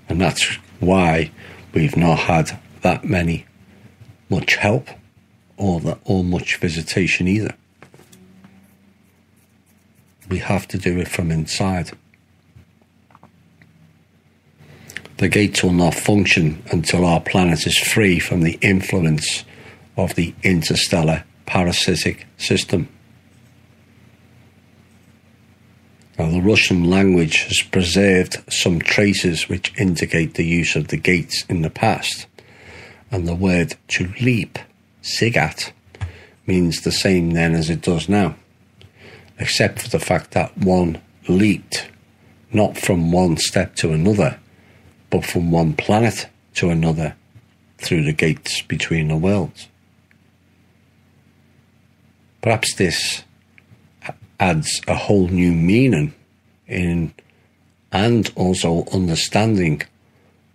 And that's why we've not had that much help or much visitation either. We have to do it from inside. The gates will not function until our planet is free from the influence of the interstellar parasitic system. Now, the Russian language has preserved some traces which indicate the use of the gates in the past, and the word to leap, sigat, means the same then as it does now, except for the fact that one leaped, not from one step to another, but from one planet to another through the gates between the worlds. Perhaps this adds a whole new meaning in and also understanding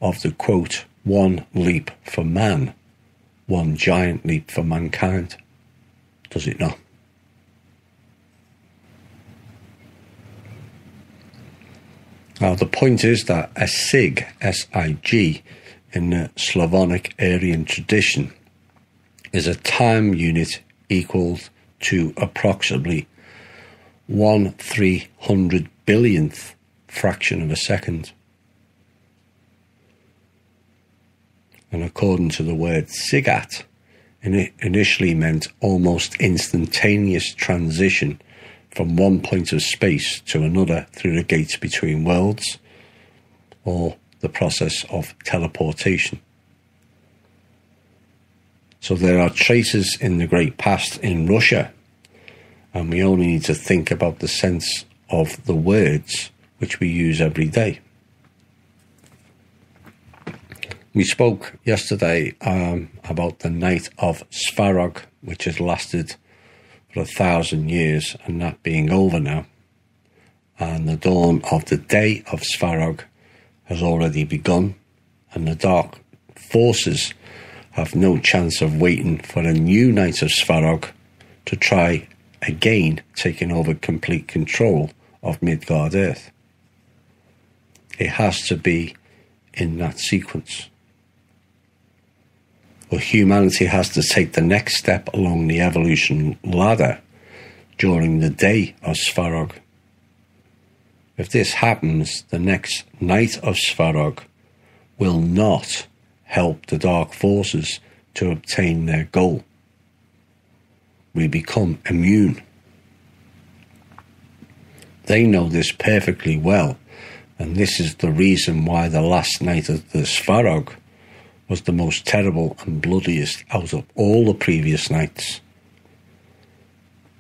of the quote, one leap for man, one giant leap for mankind. Does it not? Now the point is that a sig, S-I-G, in the Slavonic Aryan tradition is a time unit equal to approximately 1/300 billionth fraction of a second. And according to the word sigat, it initially meant almost instantaneous transition from one point of space to another through the gates between worlds, or the process of teleportation. So there are traces in the great past in Russia, and we only need to think about the sense of the words which we use every day. We spoke yesterday about the night of Svarog, which has lasted for 1,000 years, and that being over now. And the dawn of the day of Svarog has already begun, and the dark forces have no chance of waiting for a new Night of Svarog to try again taking over complete control of Midgard Earth. It has to be in that sequence. Or humanity has to take the next step along the evolution ladder during the day of Svarog. If this happens, the next Night of Svarog will not help the dark forces to obtain their goal. We become immune. They know this perfectly well, and this is the reason why the last night of the Svarog was the most terrible and bloodiest out of all the previous nights.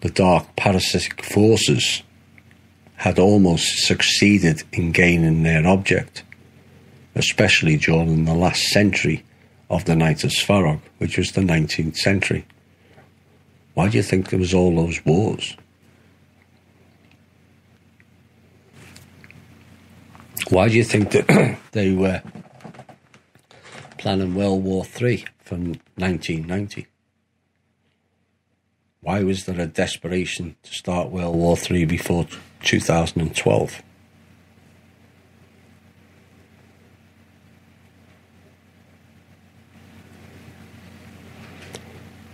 The dark parasitic forces had almost succeeded in gaining their object, especially during the last century of the Night of Svarog, which was the 19th century. Why do you think there was all those wars? Why do you think that they were planning World War III from 1990? Why was there a desperation to start World War III before 2012?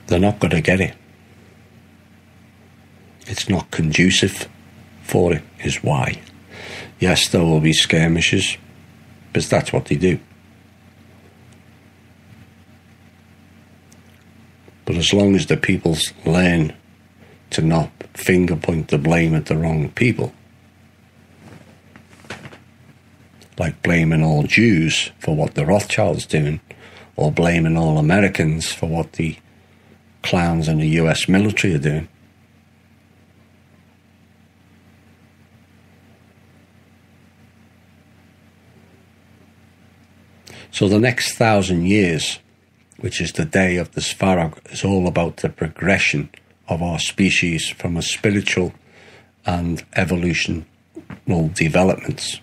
They're not going to get it. It's not conducive for it, is why. Yes, there will be skirmishes, because that's what they do. But as long as the people learn to not finger point the blame at the wrong people, like blaming all Jews for what the Rothschilds doing, or blaming all Americans for what the clowns in the US military are doing. So the next 1,000 years, which is the day of the Svarog, is all about the progression of our species from a spiritual and evolutional developments,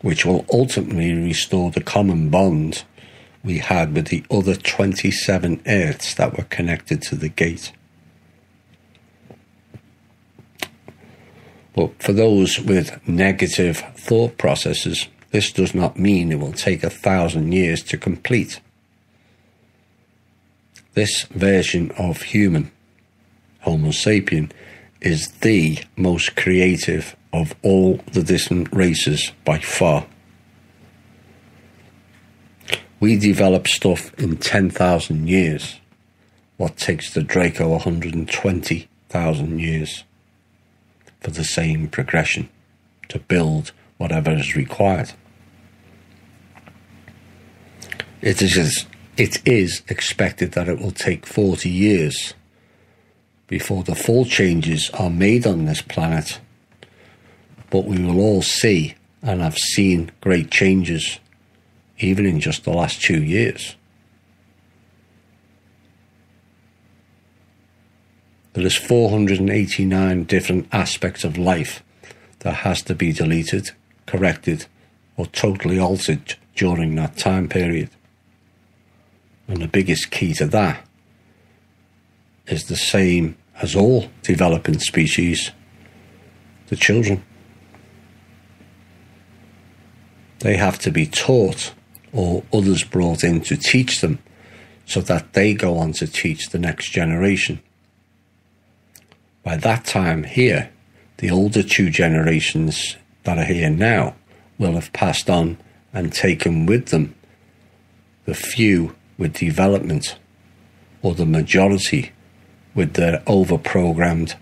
which will ultimately restore the common bond we had with the other 27 Earths that were connected to the gate. But for those with negative thought processes, this does not mean it will take 1,000 years to complete. This version of human, Homo sapien, is the most creative of all the different races by far. We develop stuff in 10,000 years, what takes the Draco 120,000 years for the same progression to build whatever is required. It is expected that it will take 40 years before the full changes are made on this planet, but we will all see and have seen great changes even in just the last 2 years. There is 489 different aspects of life that has to be deleted, corrected, or totally altered during that time period. And the biggest key to that is the same as all developing species, the children. They have to be taught or others brought in to teach them so that they go on to teach the next generation. By that time here, the older 2 generations that are here now will have passed on and taken with them the few with development, or the majority with their over-programmed